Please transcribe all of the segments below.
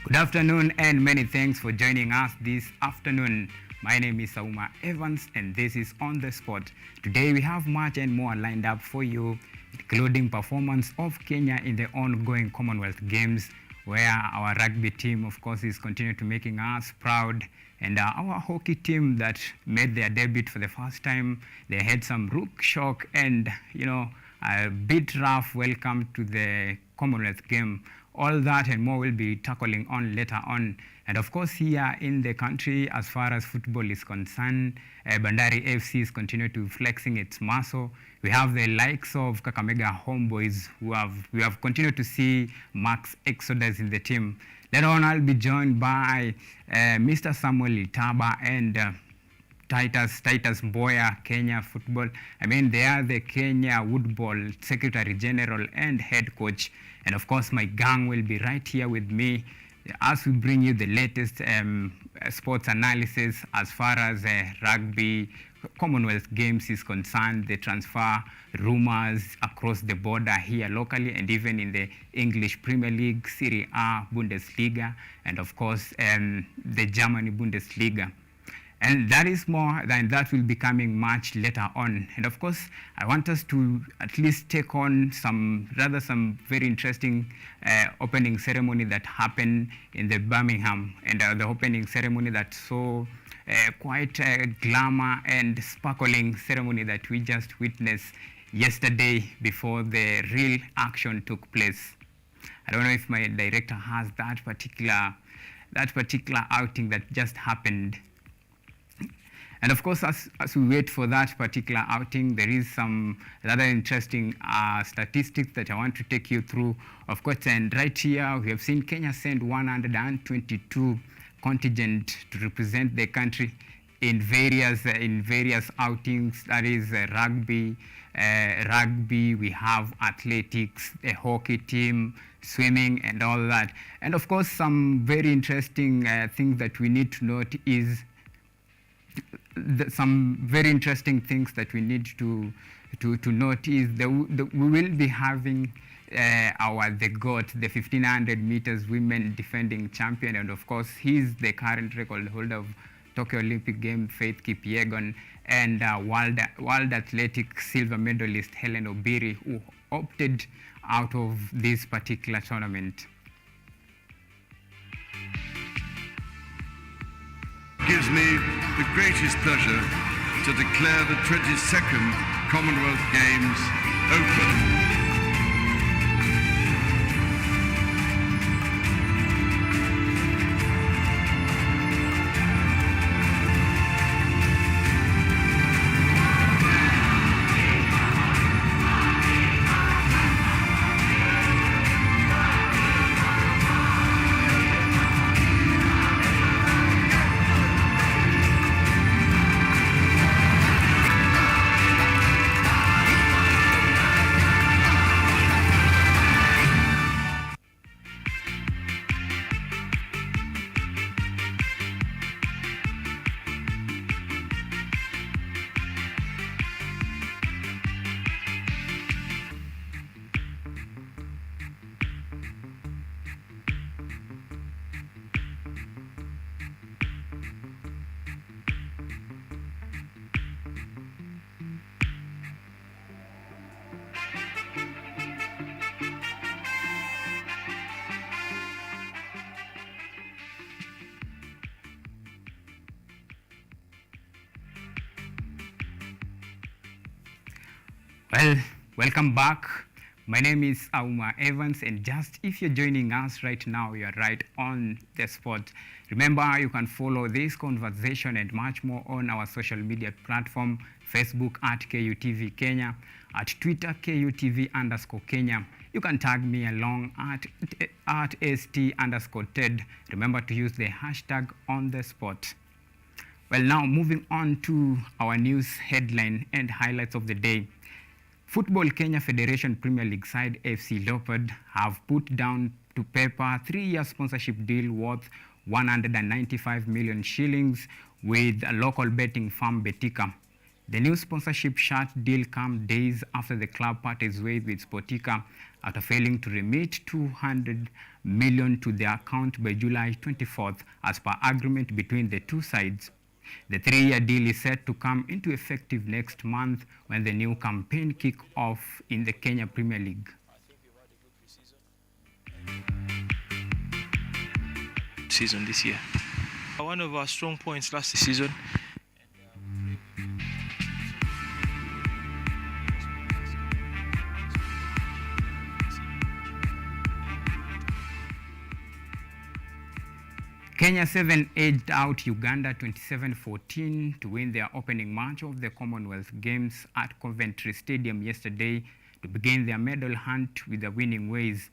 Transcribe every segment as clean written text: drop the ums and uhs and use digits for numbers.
Good afternoon and many thanks for joining us this afternoon. My name is Auma Evans and this is On The Spot. Today we have much and more lined up for you, including performance of Kenya in the ongoing Commonwealth Games, where our rugby team, of course, is continuing to making us proud. And our hockey team that made their debut for the first time, they had some rook shock and, a bit rough welcome to the Commonwealth game. All that and more will be tackling on later on. And of course, here in the country, as far as football is concerned, Bandari FC is continuing to flexing its muscle. We have the likes of Kakamega Homeboys we have continued to see Max Exodus in the team. Later on, I'll be joined by Mr. Samuel Itaba and Titus Boya, Kenya Football. They are the Kenya Woodball Secretary General and Head Coach. And of course, my gang will be right here with me as we bring you the latest sports analysis as far as rugby, Commonwealth Games is concerned, the transfer rumors across the border here locally and even in the English Premier League, Serie A, Bundesliga, and of course the Germany Bundesliga. And that is more than that will be coming much later on. And of course, I want us to at least take on some very interesting opening ceremony that happened in the Birmingham, and the opening ceremony that saw quite a glamour and sparkling ceremony that we just witnessed yesterday before the real action took place. I don't know if my director has that particular outing that just happened. And of course, as we wait for that particular outing, there is some rather interesting statistics that I want to take you through. Of course, and right here, we have seen Kenya send 122 contingent to represent the country in various outings. That is rugby, we have athletics, a hockey team, swimming, and all that. And of course, some very interesting things that we need to note is some very interesting things that we need to note is we will be having the GOAT, the 1500 meters women defending champion, and of course he's the current record holder of Tokyo Olympic Games, Faith Kipyegon, and World Athletics silver medalist Helen Obiri, who opted out of this particular tournament. Gives me the greatest pleasure to declare the 22nd Commonwealth Games open. Well, welcome back. My name is Auma Evans, and just if you're joining us right now, you're right on the spot. Remember, you can follow this conversation and much more on our social media platform, Facebook at KUTV Kenya, at Twitter KUTV_Kenya. You can tag me along at ST_Ted. Remember to use the hashtag on the spot. Well, now moving on to our news headline and highlights of the day. Football Kenya Federation Premier League side FC Leopard have put down to paper a 3-year sponsorship deal worth 195 million shillings with a local betting firm Betika. The new sponsorship shirt deal comes days after the club parted ways with Sportica after failing to remit 200 million to their account by July 24th as per agreement between the two sides. The 3-year deal is set to come into effective next month when the new campaign kicks off in the Kenya Premier League. Season this year. One of our strong points last season. Kenya 7 edged out Uganda 27-14 to win their opening match of the Commonwealth Games at Coventry Stadium yesterday to begin their medal hunt with the winning ways.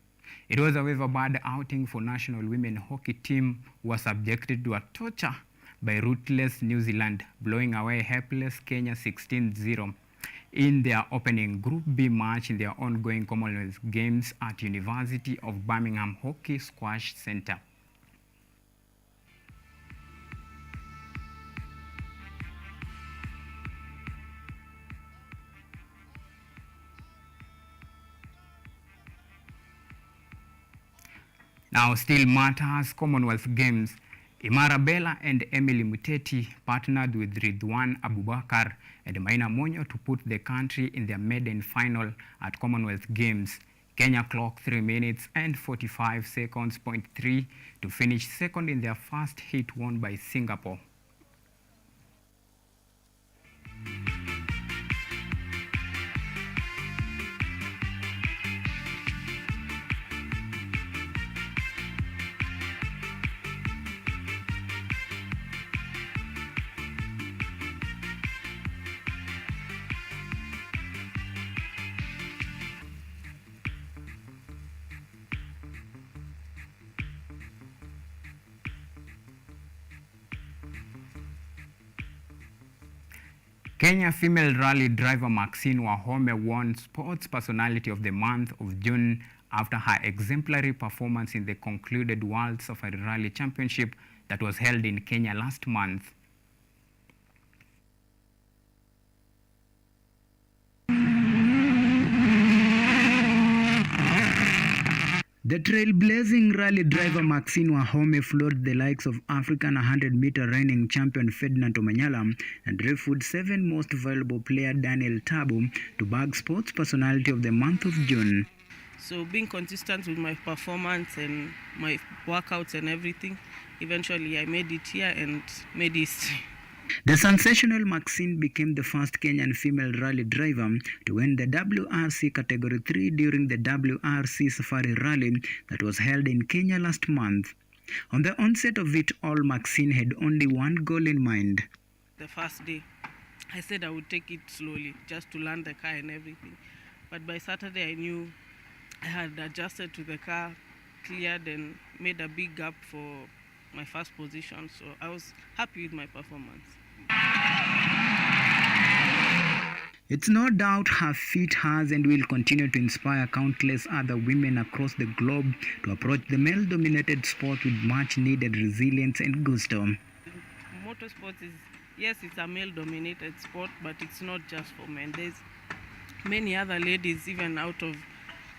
It was, however, a bad outing for national women hockey team who were subjected to a torture by ruthless New Zealand, blowing away helpless Kenya 16-0 in their opening Group B match in their ongoing Commonwealth Games at University of Birmingham Hockey Squash Centre. Now, still matters Commonwealth Games. Imara Bella and Emily Muteti partnered with Ridwan Abubakar and Maina Monyo to put the country in their maiden final at Commonwealth Games. Kenya clocked 3 minutes and 45 seconds, 0.3 to finish second in their first heat won by Singapore. Kenya female rally driver Maxine Wahome won Sports Personality of the Month of June after her exemplary performance in the concluded World Safari Rally Championship that was held in Kenya last month. The trailblazing rally driver Maxine Wahome floored the likes of African 100-meter reigning champion Ferdinand Omanyala and refued 7th most valuable player Daniel Tabu to bag Sports Personality of the Month of June. So being consistent with my performance and my workouts and everything, eventually I made it here and made history. The sensational Maxine became the first Kenyan female rally driver to win the WRC Category 3 during the WRC Safari Rally that was held in Kenya last month. On the onset of it all, Maxine had only one goal in mind. The first day, I said I would take it slowly, just to learn the car and everything. But by Saturday, I knew I had adjusted to the car, cleared and made a big gap for my first position. So I was happy with my performance. It's no doubt her feat has and will continue to inspire countless other women across the globe to approach the male-dominated sport with much-needed resilience and gusto. Motorsports is, yes, it's a male-dominated sport, but it's not just for men. There's many other ladies, even out of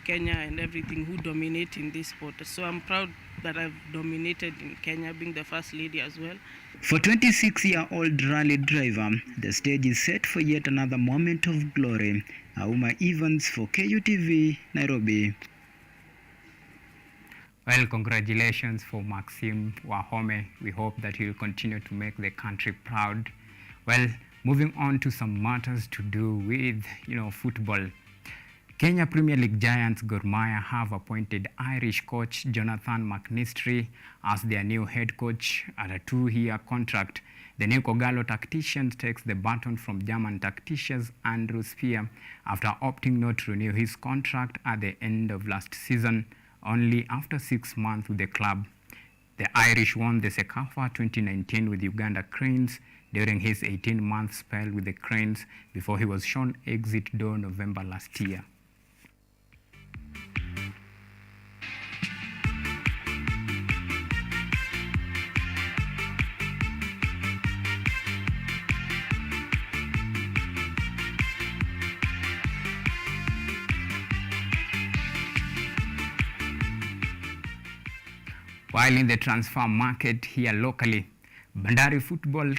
Kenya and everything, who dominate in this sport. So I'm proud that I've dominated in Kenya, being the first lady as well. For 26-year-old rally driver, the stage is set for yet another moment of glory. Auma Evans for KUTV, Nairobi. Well, congratulations for Maxine Wahome. We hope that he'll continue to make the country proud. Well, moving on to some matters to do with, football. Kenya Premier League giants Gor Mahia have appointed Irish coach Jonathan McNistry as their new head coach at a 2-year contract. The new Kogalo tactician takes the baton from German tactician Andrew Spear after opting not to renew his contract at the end of last season, only after 6 months with the club. The Irish won the Sekafa 2019 with Uganda Cranes during his 18-month spell with the Cranes before he was shown exit door November last year. While in the transfer market here locally, Bandari Football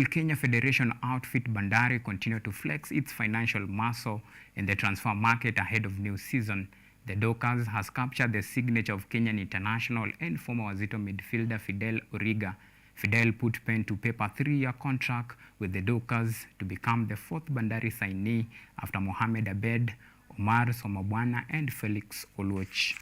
Kenya Federation outfit Bandari continue to flex its financial muscle in the transfer market ahead of new season. The Dockers has captured the signature of Kenyan international and former Wazito midfielder Fidel Origa. Fidel put pen to paper 3-year contract with the Dockers to become the 4th Bandari signee after Mohamed Abed, Omar Somabwana and Felix Oluoch.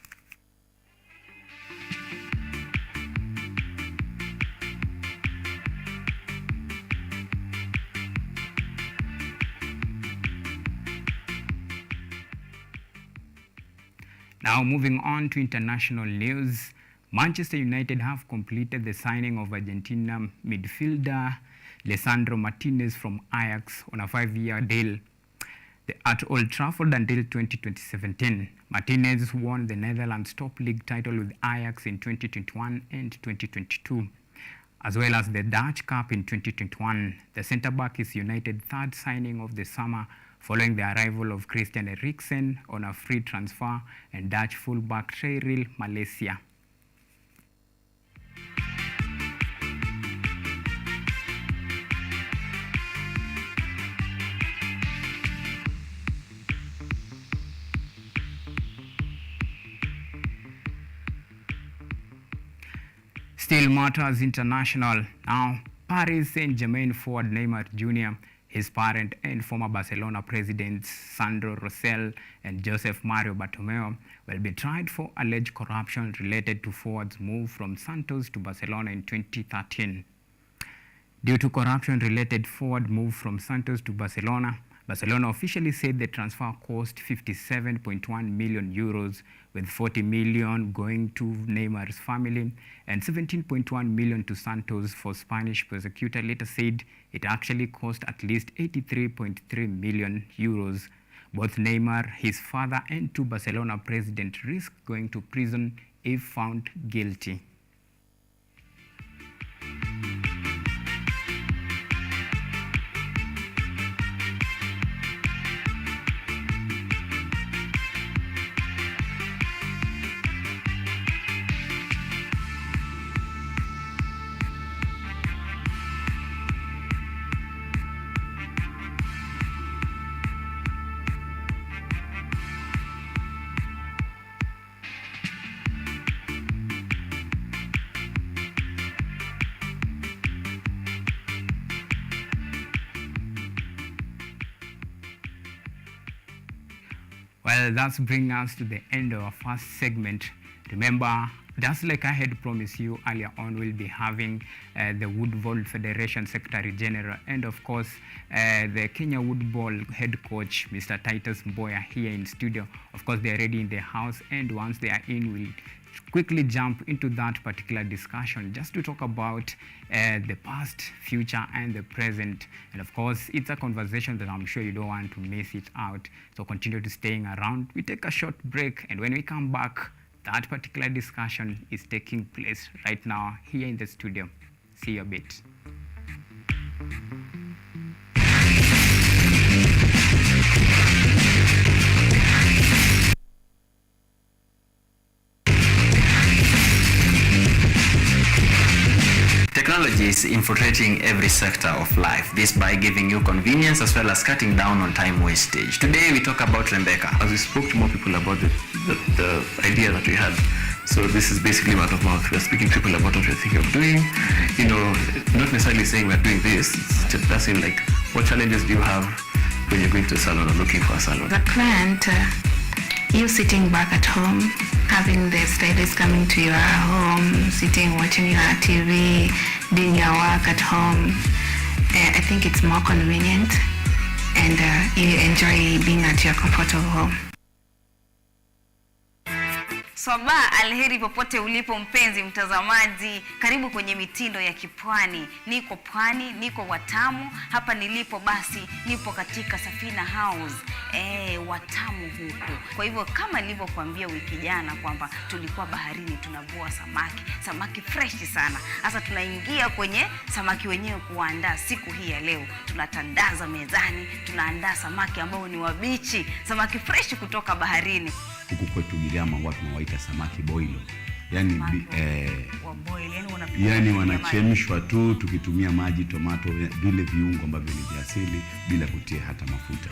Now moving on to international news, Manchester United have completed the signing of Argentina midfielder Lisandro Martinez from Ajax on a 5-year deal at Old Trafford until 2017. Martinez won the Netherlands top league title with Ajax in 2021 and 2022, as well as the Dutch Cup in 2021. The centre-back is United's third signing of the summer, following the arrival of Christian Eriksen on a free transfer and Dutch fullback Cyril Malaysia. Still matters international. Now, Paris Saint-Germain forward Neymar Jr., his parent and former Barcelona presidents Sandro Rosell and Joseph Mario Bartomeu will be tried for alleged corruption related to forward's move from Santos to Barcelona in 2013. Due to corruption-related forward move from Santos to Barcelona, Barcelona officially said the transfer cost 57.1 million euros, with 40 million going to Neymar's family and 17.1 million to Santos. For Spanish prosecutor later said it actually cost at least 83.3 million euros. Both Neymar, his father, and two Barcelona presidents risk going to prison if found guilty. Well, that's bringing us to the end of our first segment. Remember, just like I had promised you earlier on, we'll be having the Woodball Federation Secretary General and of course the Kenya Woodball head coach, Mr. Titus Mboya, here in studio. Of course, they're already in the house, and once they are in, we'll quickly jump into that particular discussion just to talk about the past, future, and the present. And of course, it's a conversation that I'm sure you don't want to miss it out. So continue to staying around. We take a short break, and when we come back, that particular discussion is taking place right now here in the studio. See you a bit. Technology is infiltrating every sector of life, this by giving you convenience as well as cutting down on time wastage. Today we talk about Rebecca. As we spoke to more people about the idea that we had, so this is basically word of mouth. We're speaking to people about what we're thinking of doing, not necessarily saying we're doing this, it's just asking like, what challenges do you have when you're going to a salon or looking for a salon? The client, you sitting back at home, having the stylist coming to your home, sitting watching your TV, doing your work at home. I think it's more convenient, and you enjoy being at your comfortable home. Swaba alheri popote ulipo mpenzi mtazamaji, karibu kwenye mitindo ya kipwani. Niko pwani, niko Watamu, hapa nilipo basi nipo katika Safina House. Watamu huko. Kwa hivyo kama nilivyokuambia wiki jana kwamba tulikuwa baharini tunavua samaki fresh sana. Sasa tunaingia kwenye samaki wenyewe kuandaa siku hii ya leo. Tunatandaza mezani, tunaandaa samaki ambao ni wabichi, samaki fresh kutoka baharini. huku kwetu Giriama watu wanawaita samaki boilo. Yani yani wanachemshwa tu tukitumia maji, tomato, vile viungo ambavyo ni vya asili bila kutia hata mafuta.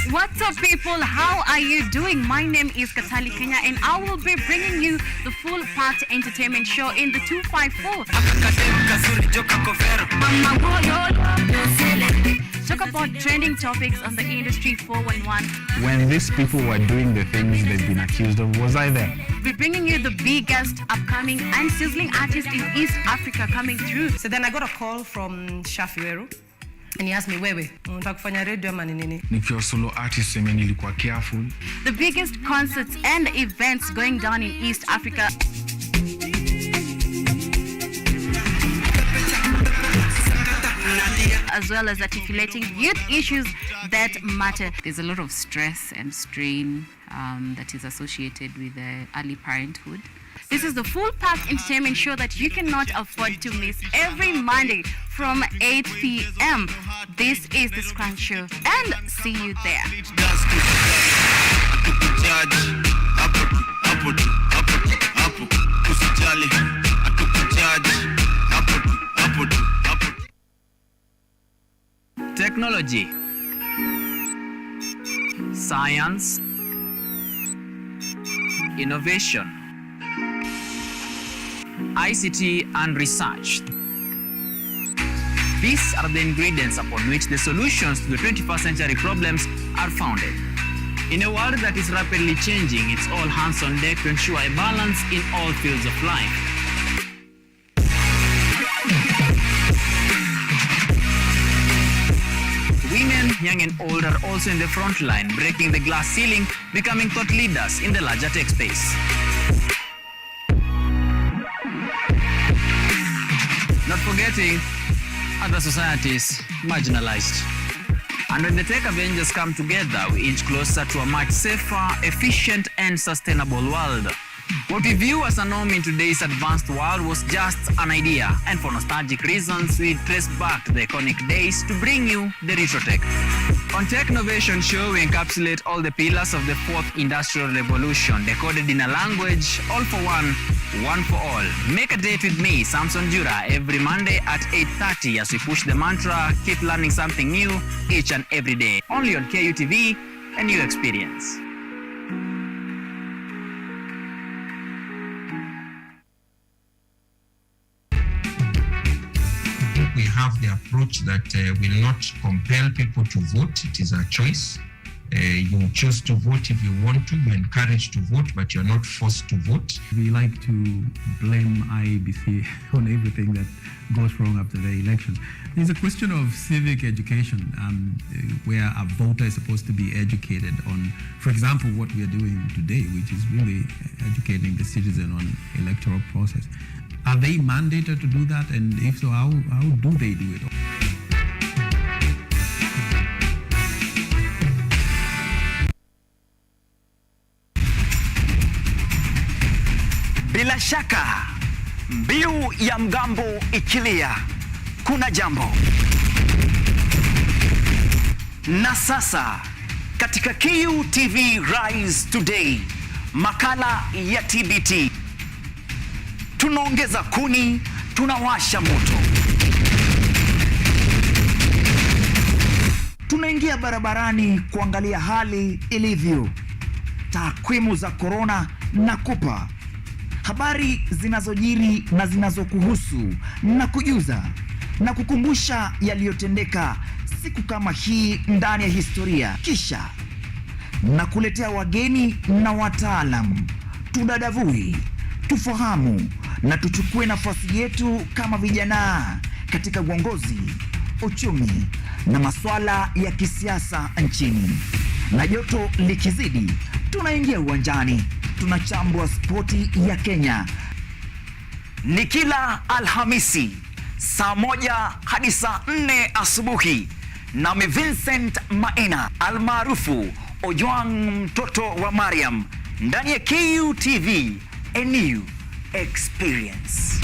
What's up, people? How are you doing? My name is Katali Kenya, and I will be bringing you the full part entertainment show in the 254. Talk about trending topics on the industry 411. When these people were doing the things they've been accused of, was I there? We're bringing you the biggest, upcoming, and sizzling artists in East Africa coming through. So then I got a call from Shafiweru. And he asked me, wewe, utakufanya radio ama nini? Nikiwa solo artist, nilikuwa careful. The biggest concerts and events going down in East Africa. As well as articulating youth issues that matter. There's a lot of stress and strain that is associated with early parenthood. This is the full pack entertainment show that you cannot afford to miss every Monday from 8 p.m. This is the Scrunch Show, and see you there. Technology, science, innovation, ICT and research. These are the ingredients upon which the solutions to the 21st century problems are founded. In a world that is rapidly changing, it's all hands on deck to ensure a balance in all fields of life. Women, young and old, are also in the front line, breaking the glass ceiling, becoming thought leaders in the larger tech space. Not forgetting other societies marginalized. And when the tech Avengers come together, we inch closer to a much safer, efficient, and sustainable world. What we view as a norm in today's advanced world was just an idea, and for nostalgic reasons, we trace back to the iconic days to bring you the retro tech. On Technovation Show, we encapsulate all the pillars of the fourth industrial revolution, decoded in a language, all for one, one for all. Make a date with me, Samson Jura, every Monday at 8:30 as we push the mantra, keep learning something new each and every day. Only on KUTV, a new experience. We have the approach that will not compel people to vote. It is a choice. You choose to vote if you want to. You're encouraged to vote, but you're not forced to vote. We like to blame IEBC on everything that goes wrong after the election. It's a question of civic education, where a voter is supposed to be educated on, for example, what we are doing today, which is really educating the citizen on electoral process. Are they mandated to do that? And if so, how do they do it? Bila shaka, mbiu ya mgambo ikilia, kuna jambo. Na sasa, katika KUTV Rise Today, makala ya TBT. Tunaongeza kuni, tunawasha moto. Tunaingia barabarani kuangalia hali ilivyo. Takwimu za corona na kupa. Habari zinazojiri na zinazokuhusu na kujuza na kukumbusha yaliyotendeka siku kama hii ndani ya historia, kisha na kuletea wageni na wataalam, tudadavui, tufahamu na tuchukue nafasi yetu kama vijana katika uongozi, uchumi na masuala ya kisiasa nchini. Na joto likizidi, tunaingia uwanjani, tunachambua spoti ya Kenya. Ni kila Alhamisi saa 1 hadi saa 4 asubuhi, nami Vincent Maina almaarufu Ojwang mtoto wa Mariam, ndani ya KUTV, a new experience.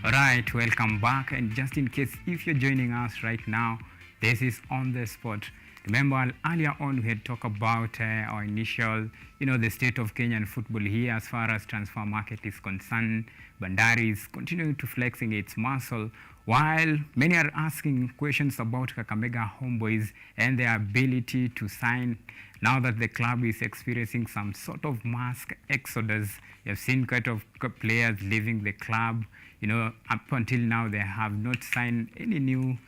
Alright, welcome back. And just in case if you're joining us right now, this is On the Spot. Remember, earlier on we had talked about our initial, the state of Kenyan football here as far as transfer market is concerned. Bandari is continuing to flexing its muscle, while many are asking questions about Kakamega Homeboys and their ability to sign now that the club is experiencing some sort of mass exodus. You've seen quite of players leaving the club. Up until now, they have not signed any new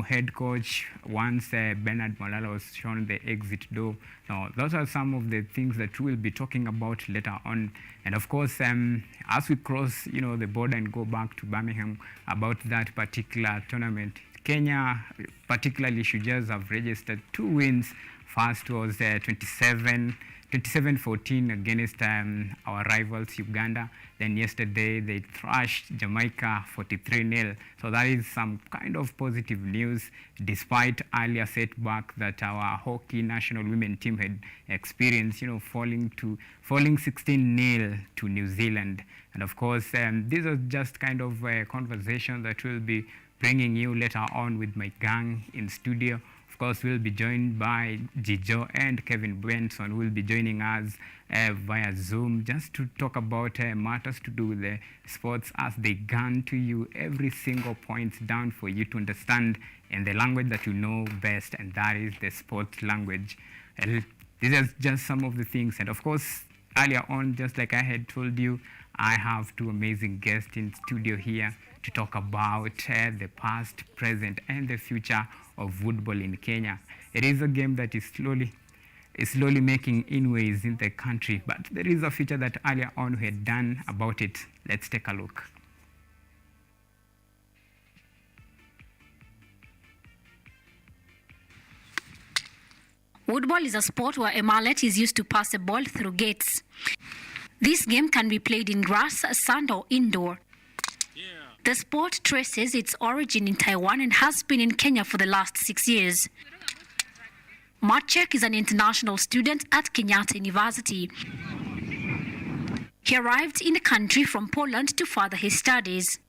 head coach once Bernard Malala was shown the exit door. Now, those are some of the things that we'll be talking about later on. And of course, as we cross, the border and go back to Birmingham about that particular tournament, Kenya, particularly Shujas, have registered 2 wins. First was 27-14 against our rivals Uganda. Then yesterday they thrashed Jamaica 43-0. So that is some kind of positive news, despite earlier setback that our hockey national women team had experienced, falling 16-0 to New Zealand. And of course, these are just kind of conversations that we'll be bringing you later on with my gang in studio. Of course, we'll be joined by Jijo and Kevin Benson, who will be joining us via Zoom just to talk about matters to do with the sports as they gun to you every single point down for you to understand in the language that you know best, and that is the sports language. These are just some of the things. And of course, earlier on, just like I had told you, I have 2 amazing guests in studio here to talk about the past, present, and the future of football in Kenya. It is a game that is slowly making inways in the country, but there is a feature that earlier on we had done about it. Let's take a look. Football is a sport where a mallet is used to pass a ball through gates. This game can be played in grass, sand, or indoor. The sport traces its origin in Taiwan and has been in Kenya for the last 6 years. Maciek is an international student at Kenyatta University. He arrived in the country from Poland to further his studies.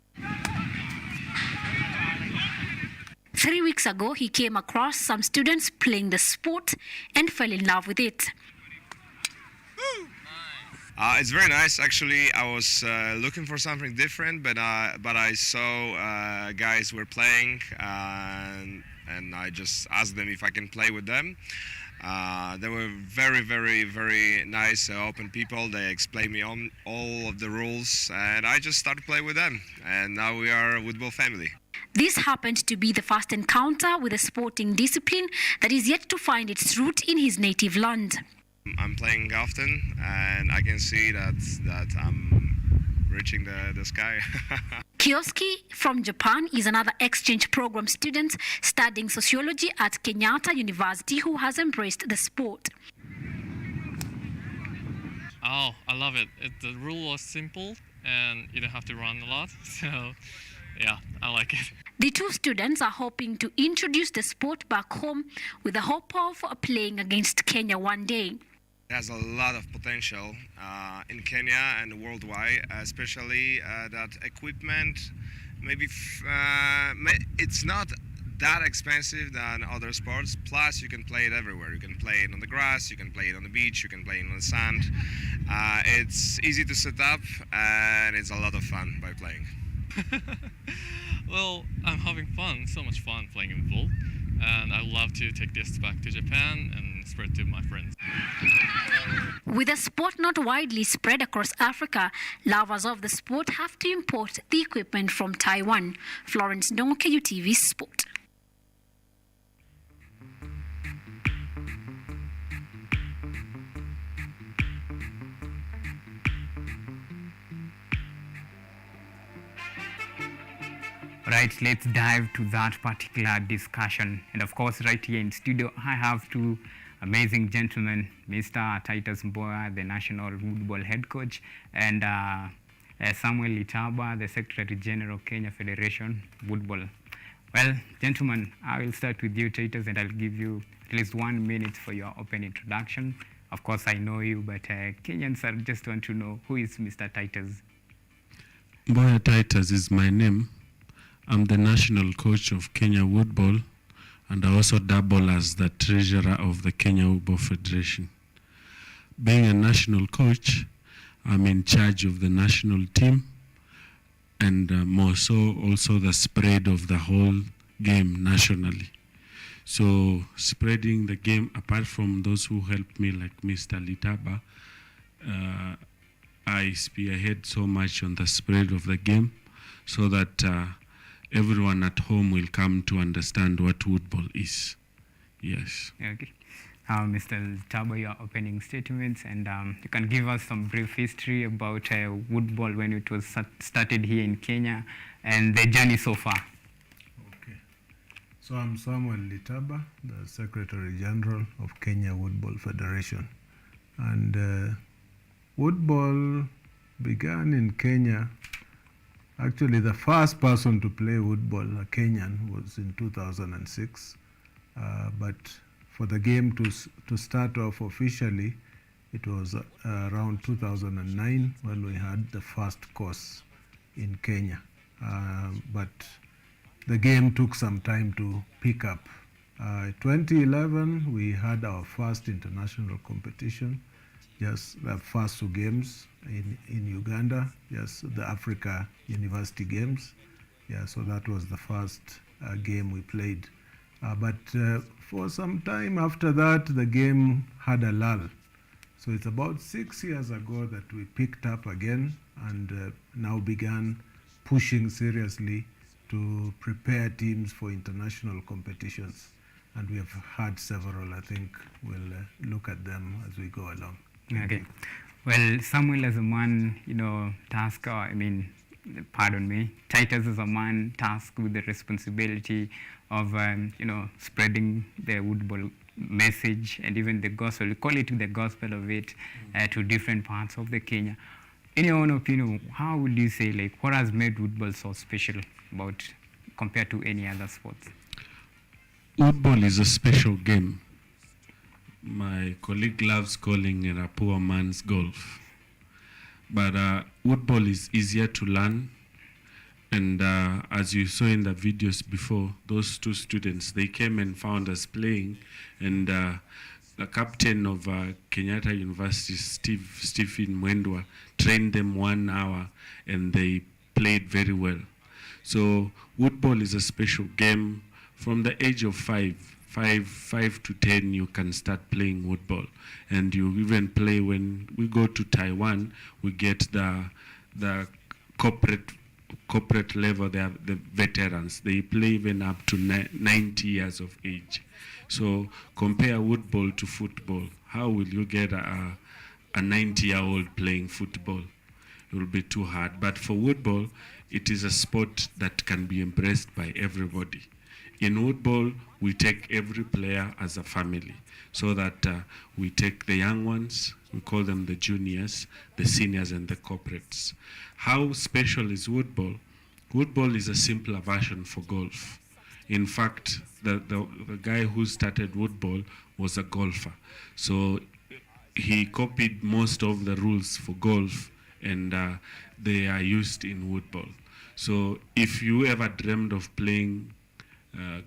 3 weeks ago, he came across some students playing the sport and fell in love with it. It's very nice, actually. I was looking for something different, but I saw guys were playing, and I just asked them if I can play with them. They were very, very, very nice, open people. They explained me on all of the rules, and I just started playing with them. And now we are a football family. This happened to be the first encounter with a sporting discipline that is yet to find its root in his native land. I'm playing often, and I can see that I'm reaching the sky. Kioski from Japan is another exchange program student studying sociology at Kenyatta University who has embraced the sport. Oh, I love it. The rule was simple and you don't have to run a lot. So, yeah, I like it. The two students are hoping to introduce the sport back home with the hope of playing against Kenya one day. It has a lot of potential in Kenya and worldwide, especially that equipment. Maybe it's not that expensive than other sports. Plus, you can play it everywhere. You can play it on the grass, you can play it on the beach, you can play it on the sand. It's easy to set up, and it's a lot of fun by playing. Well, I'm having fun, so much fun playing in football. And I love to take this back to Japan and spread to my friends. With the sport not widely spread across Africa, lovers of the sport have to import the equipment from Taiwan. Florence Ndongo, KUTV Sport. Right, let's dive to that particular discussion. And of course, right here in studio, I have two amazing gentlemen, Mr. Titus Mboya, the National Football Head Coach, and Samuel Litaba, the Secretary General, Kenya Federation Football. Well, gentlemen, I will start with you, Titus, and I'll give you at least 1 minute for your open introduction. Of course, I know you, but Kenyans just want to know, who is Mr. Titus? Mboya Titus is my name. I'm the national coach of Kenya Woodball, and I also double as the treasurer of the Kenya Woodball Federation. Being a national coach, I'm in charge of the national team, and more so also the spread of the whole game nationally. So spreading the game, apart from those who helped me like Mr. Litaba, I spearhead so much on the spread of the game so that everyone at home will come to understand what football is. Yes. Okay. Mr. Litaba, your opening statements, and you can give us some brief history about football when it was started here in Kenya and the journey so far. Okay. So I'm Samuel Litaba, the Secretary General of Kenya Woodball Federation. And woodball began in Kenya. Actually, the first person to play woodball, a Kenyan, was in 2006. But for the game to start off officially, it was around 2009 when we had the first course in Kenya. But the game took some time to pick up. 2011, we had our first international competition, just the first two games in Uganda, yes, the Africa University Games. Yeah, so that was the first game we played. But for some time after that, the game had a lull. So it's about 6 years ago that we picked up again and now began pushing seriously to prepare teams for international competitions. And we have had several. I think we'll look at them as we go along. Okay. Well, Samuel as a man, tasked, Titus is a man tasked with the responsibility of, spreading the football message and even the gospel, we call it the gospel of it, to different parts of the Kenya. In your own opinion, how would you say, what has made football so special compared to any other sports? Football is a special game. My colleague loves calling it a poor man's golf. But football is easier to learn. And as you saw in the videos before, those two students, they came and found us playing. And the captain of Kenyatta University, Stephen Mwendwa, trained them 1 hour and they played very well. So woodball is a special game. From the age of 5 to 10, you can start playing woodball. And you even play when we go to Taiwan, we get the corporate level, they are the veterans. They play even up to 90 years of age. So compare woodball to football. How will you get a 90-year-old playing football? It will be too hard. But for woodball, it is a sport that can be embraced by everybody. In woodball, we take every player as a family, so that we take the young ones, we call them the juniors, the seniors, and the corporates. How special is woodball? Woodball is a simpler version for golf. In fact, the guy who started woodball was a golfer. So he copied most of the rules for golf, and they are used in woodball. So if you ever dreamed of playing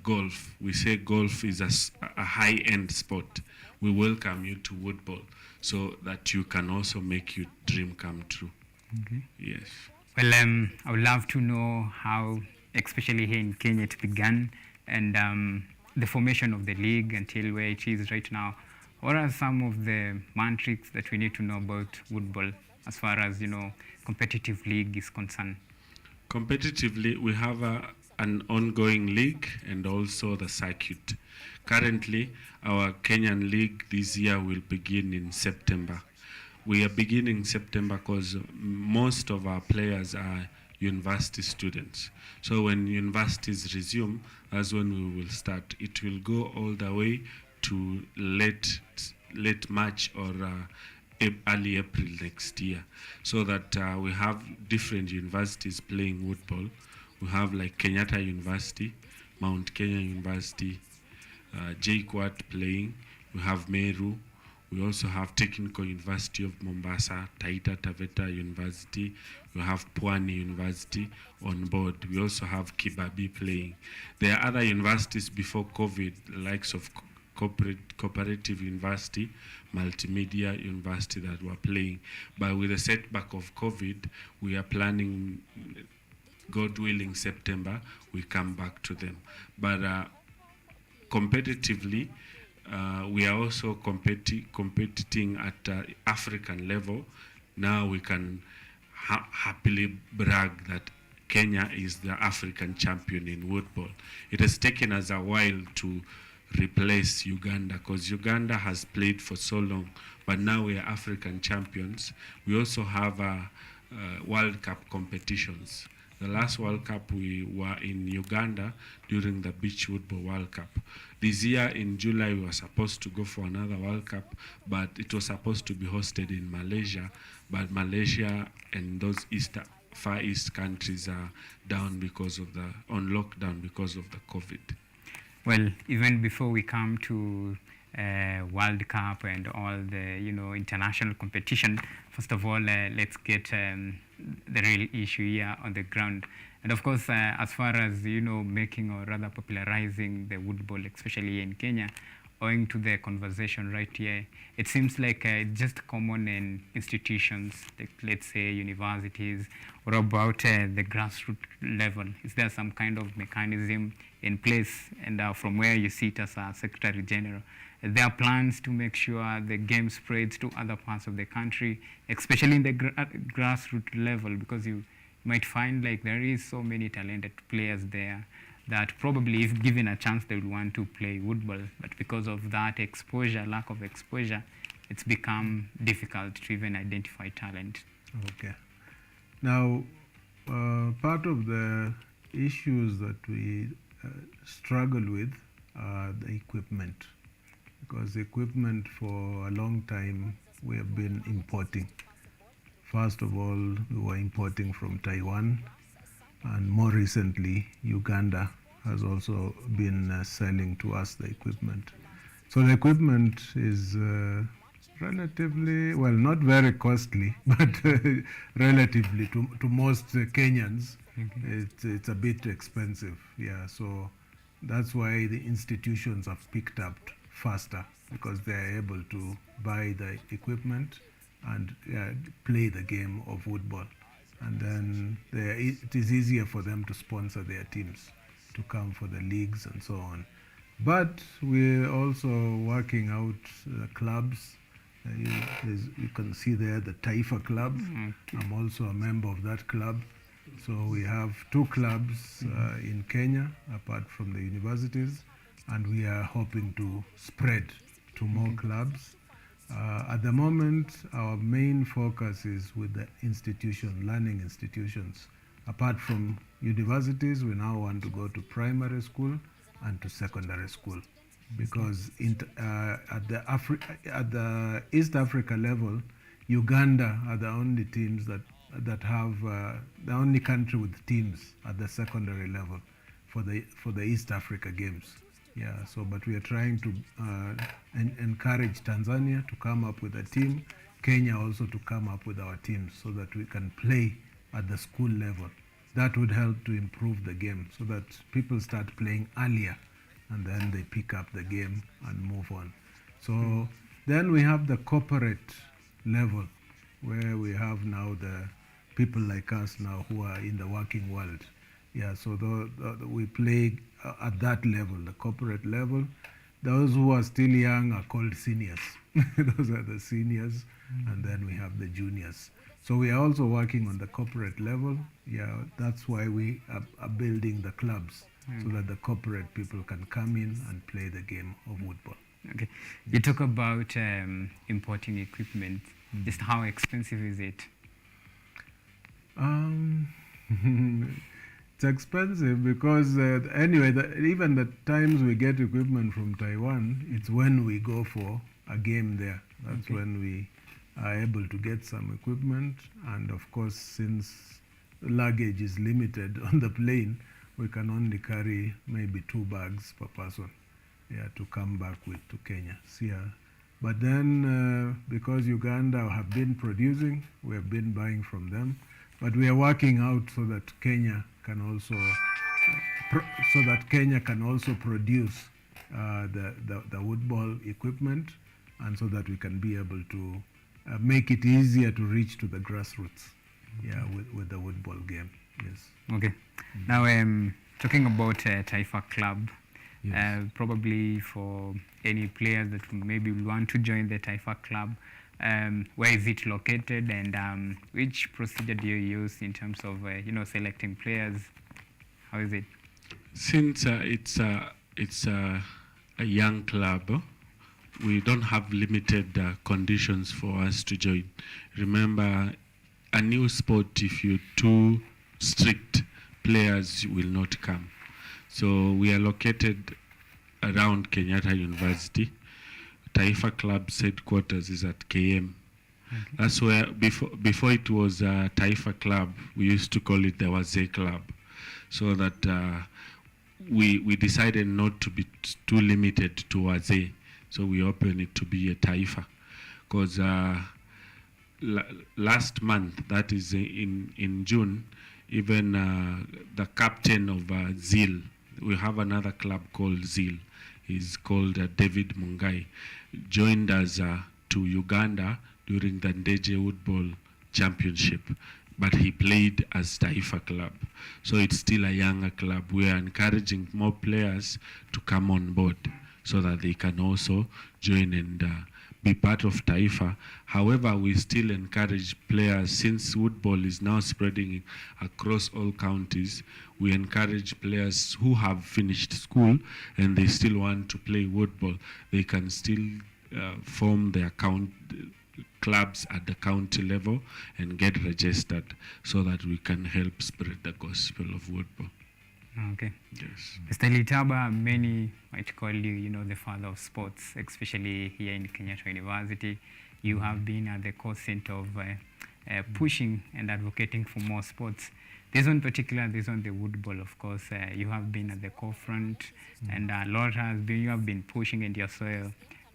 golf, we say golf is a high-end sport. We welcome you to woodball so that you can also make your dream come true. Okay. Yes. Well, I would love to know how, especially here in Kenya, it began, and the formation of the league until where it is right now. What are some of the metrics that we need to know about woodball as far as, competitive league is concerned? Competitively, we have an ongoing league and also the circuit. Currently, our Kenyan league this year will begin in September. We are beginning September because most of our players are university students. So when universities resume, that's when we will start. It will go all the way to late March or early April next year, so that we have different universities playing woodball. We have like Kenyatta University, Mount Kenya University, JKUAT playing. We have Meru. We also have Technical University of Mombasa, Taita Taveta University. We have Pwani University on board. We also have Kibabi playing. There are other universities before COVID, the likes of Cooperative University, Multimedia University that were playing. But with the setback of COVID, we are planning, God willing, September, we come back to them. But competitively, we are also competing at African level. Now we can happily brag that Kenya is the African champion in woodball. It has taken us a while to replace Uganda, because Uganda has played for so long, but now we are African champions. We also have World Cup competitions. The last World Cup we were in Uganda during the Beach Woodball World Cup. This year in July we were supposed to go for another World Cup, but it was supposed to be hosted in Malaysia, but Malaysia and those Far East countries are down on lockdown because of the COVID. Well, even before we come to World Cup and all the international competition, first of all, let's get the real issue here on the ground. And of course, as far as making or rather popularizing the woodball, especially in Kenya, owing to the conversation right here, it seems like it's just common in institutions, like let's say universities, or about the grassroots level. Is there some kind of mechanism in place? And from where you sit as a Secretary General, there are plans to make sure the game spreads to other parts of the country, especially in the grassroots level, because you might find like there is so many talented players there that probably if given a chance they would want to play woodball, but because of that lack of exposure, it's become difficult to even identify talent. Okay. Now, part of the issues that we struggle with are the equipment, because equipment for a long time we have been importing. First of all, we were importing from Taiwan, and more recently, Uganda has also been selling to us the equipment. So the equipment is relatively, well, not very costly, but relatively to most Kenyans, it's a bit expensive. Yeah, so that's why the institutions have picked up faster because they are able to buy the equipment and play the game of football. And then it is easier for them to sponsor their teams, to come for the leagues and so on. But we're also working out the clubs. You can see there the Taifa Club. I'm also a member of that club. So we have 2 clubs in Kenya, apart from the universities, and we are hoping to spread to more clubs. At the moment, our main focus is with the learning institutions. Apart from universities, we now want to go to primary school and to secondary school, because at the East Africa level, Uganda are the only teams that have the only country with teams at the secondary level for the East Africa Games. Yeah, so but we are trying to encourage Tanzania to come up with a team, Kenya also to come up with our teams, so that we can play at the school level. That would help to improve the game, so that people start playing earlier and then they pick up the game and move on. So then we have the corporate level, where we have now the people like us now who are in the working world. Yeah, so we play at that level, the corporate level. Those who are still young are called seniors. Those are the seniors, and then we have the juniors. So we are also working on the corporate level. Yeah, that's why we are building the clubs, so that the corporate people can come in and play the game of football. Okay, you talk about importing equipment. Just how expensive is it? It's expensive because anyway, even the times we get equipment from Taiwan, it's when we go for a game there. That's when we are able to get some equipment. And of course, since luggage is limited on the plane, we can only carry maybe 2 bags per person, to come back with to Kenya. But then because Uganda have been producing, we have been buying from them. But we are working out so that Kenya can also produce the football equipment, and so that we can be able to make it easier to reach to the grassroots, with the football game. Yes. Okay. Now, talking about Taifa Club, probably for any players that maybe want to join the Taifa Club, where is it located, and which procedure do you use in terms of selecting players? How is it? Since it's a young club, we don't have limited conditions for us to join. Remember, a new sport, if you're too strict, players will not come. So we are located around Kenyatta University. Taifa Club's headquarters is at KM. That's where, before it was Taifa Club, we used to call it the Wazee Club. So that we decided not to be too limited to Wazee. So we opened it to be a Taifa. Because last month, that is in June, even the captain of ZIL, we have another club called ZIL, he's called David Mungai, joined us to Uganda during the Ndeje Football Championship, but he played as Taifa Club. So it's still a younger club. We are encouraging more players to come on board so that they can also join and be part of Taifa. However, we still encourage players, since football is now spreading across all counties, we encourage players who have finished school and they still want to play football. They can still form their clubs at the county level and get registered, so that we can help spread the gospel of football. Okay. Yes. Mr. Litaba, many might call you, the father of sports, especially here in Kenyatta University. You have been at the core center of pushing and advocating for more sports. This one particular, this one, the football, of course, you have been at the core front, and a lot you have been pushing, and you're so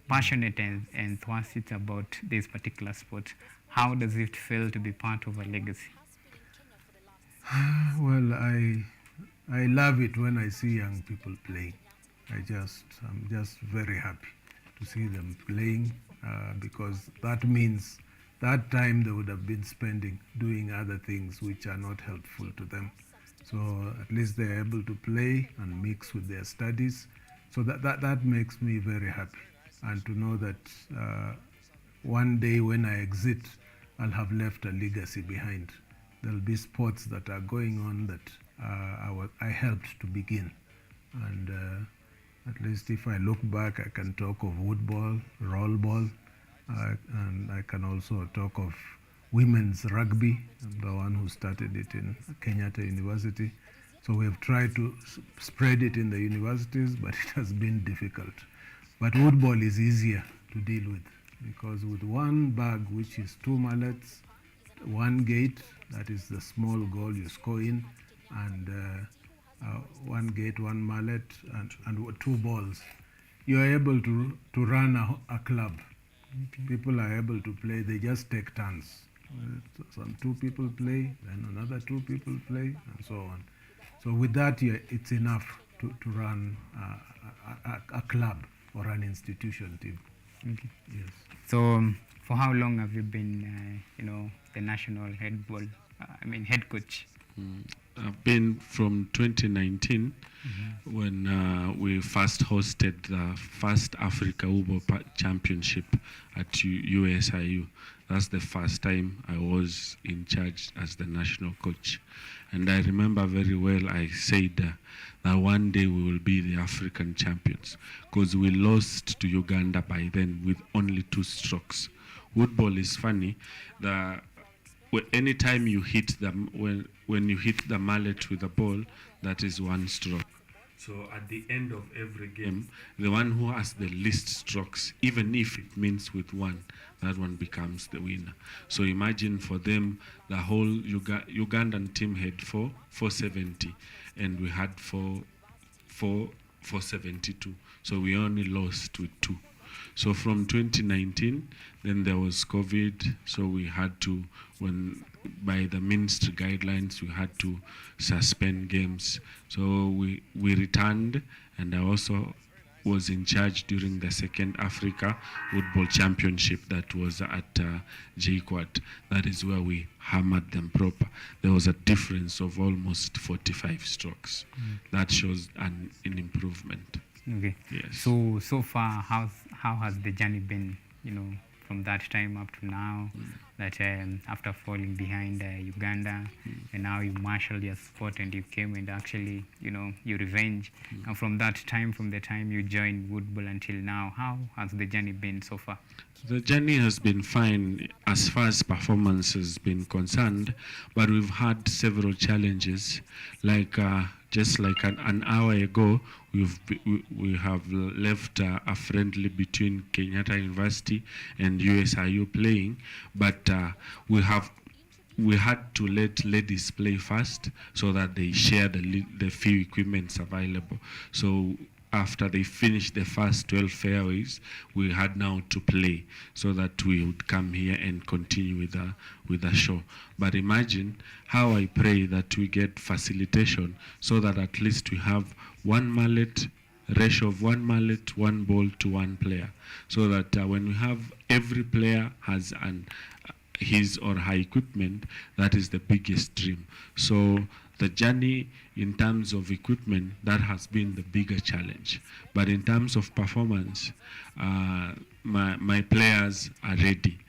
passionate and enthusiastic about this particular sport. How does it feel to be part of a legacy? Well, I love it when I see young people playing. I'm just very happy. to see them playing, because that means that time they would have been spending doing other things which are not helpful to them. So at least they're able to play and mix with their studies. So that makes me very happy. And to know that one day when I exit, I'll have left a legacy behind. There'll be sports that are going on that I helped to begin. And at least if I look back, I can talk of woodball, rollball, and I can also talk of women's rugby. I'm the one who started it in Kenyatta University. So we have tried to spread it in the universities, but it has been difficult. But woodball is easier to deal with, because with one bag, which is 2 mallets, 1 gate, that is the small goal you score in, and 1 gate, 1 mallet, and 2 balls, you are able to run a club. People are able to play, they just take turns. Some 2 people play, then another 2 people play, and so on. So with that, it's enough to run a club or an institution team. Okay. Yes. So for how long have you been, the national head coach? I've been from 2019 when we first hosted the first Africa Ubo Championship at USIU. That's the first time I was in charge as the national coach. And I remember very well I said that one day we will be the African champions, because we lost to Uganda by then with only 2 strokes. Woodball is funny. Anytime you hit when you hit the mallet with the ball, that is 1 stroke. So at the end of every game, the one who has the least strokes, even if it means with 1, that one becomes the winner. So imagine for them, the whole Ugandan team had 470, and we had 472. So we only lost with 2. So from 2019, then there was COVID, so we had to, by the ministry guidelines, we had to suspend games. So we returned, and I also was in charge during the second Africa Football Championship that was at JKUAT. That is where we hammered them proper. There was a difference of almost 45 strokes. That shows an improvement. Okay. Yes. So far, how has the journey been? From that time up to now, that after falling behind Uganda, and now you marshaled your sport and you came and actually, you revenge. And from the time you joined Woodball until now, how has the journey been so far? The journey has been fine as far as performance has been concerned, but we've had several challenges. Like just like an hour ago, we have left a friendly between Kenyatta University and USIU playing, but we had to let ladies play first so that they share the few equipments available. So after they finished the first 12 fairways, we had now to play so that we would come here and continue with the show. But imagine how I pray that we get facilitation so that at least we have 1 mallet, ratio of 1 mallet, 1 ball to 1 player, so that when we have every player has his or her equipment, that is the biggest dream. So the journey in terms of equipment, that has been the bigger challenge. But in terms of performance, my players are ready.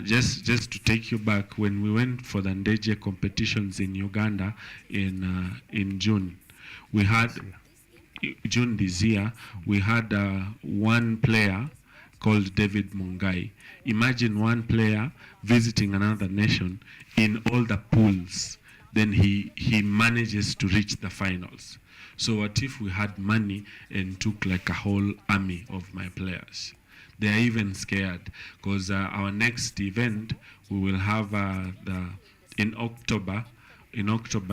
Just to take you back, when we went for the Ndeje competitions in Uganda in June, we had June this year, we had 1 player called David Mungai. Imagine 1 player visiting another nation in all the pools. Then he manages to reach the finals. So what if we had money and took like a whole army of my players? They are even scared, because our next event, we will have in October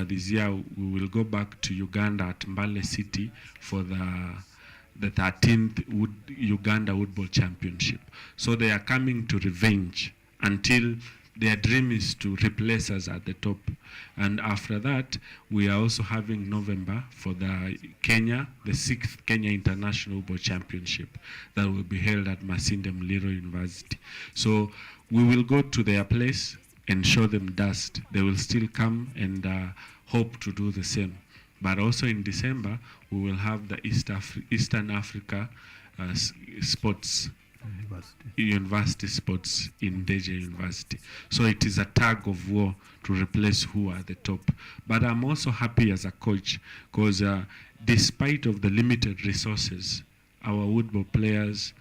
this year, we will go back to Uganda at Mbale City for the 13th Uganda Woodball Championship. So they are coming to revenge until their dream is to replace us at the top. And after that, we are also having November for the 6th Kenya International Football Championship that will be held at Masinde Muliro University. So we will go to their place and show them dust. They will still come and hope to do the same. But also in December, we will have the Eastern Africa sports university sports in Deja University. So it is a tug of war to replace who are the top. But I'm also happy as a coach because despite of the limited resources, our woodball players,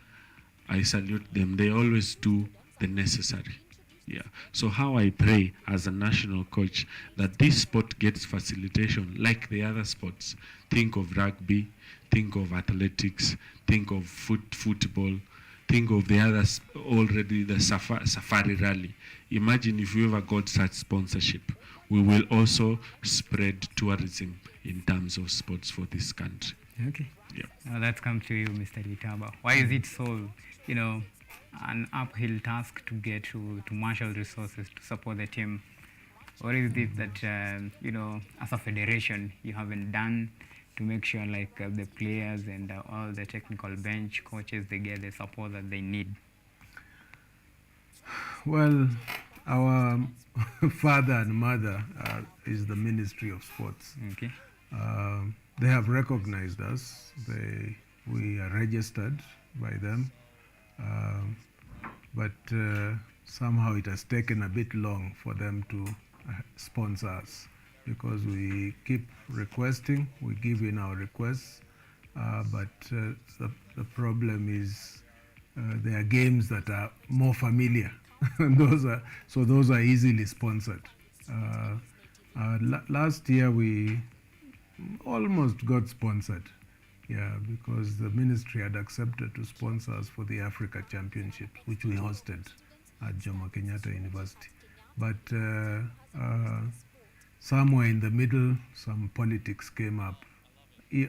I salute them. They always do the necessary. Yeah. So how I pray as a national coach that this sport gets facilitation like the other sports. Think of rugby, think of athletics, think of football, think of the others already, the safari rally. Imagine if we ever got such sponsorship. We will also spread tourism in terms of sports for this country. Okay. Yeah. Now let's come to you, Mr. Litaba. Why is it so, an uphill task to get to marshal resources to support the team? What is it that, as a federation, you haven't done to make sure the players and all the technical bench coaches, they get the support that they need? Well, our father and mother is the Ministry of Sports. Okay. They have recognized us. We are registered by them. But somehow it has taken a bit long for them to sponsor us because we keep requesting, we give in our requests, but the problem is there are games that are more familiar. And those are easily sponsored. Last year we almost got sponsored. Yeah, because the ministry had accepted to sponsor us for the Africa Championships, which we hosted at Jomo Kenyatta University. But somewhere in the middle, some politics came up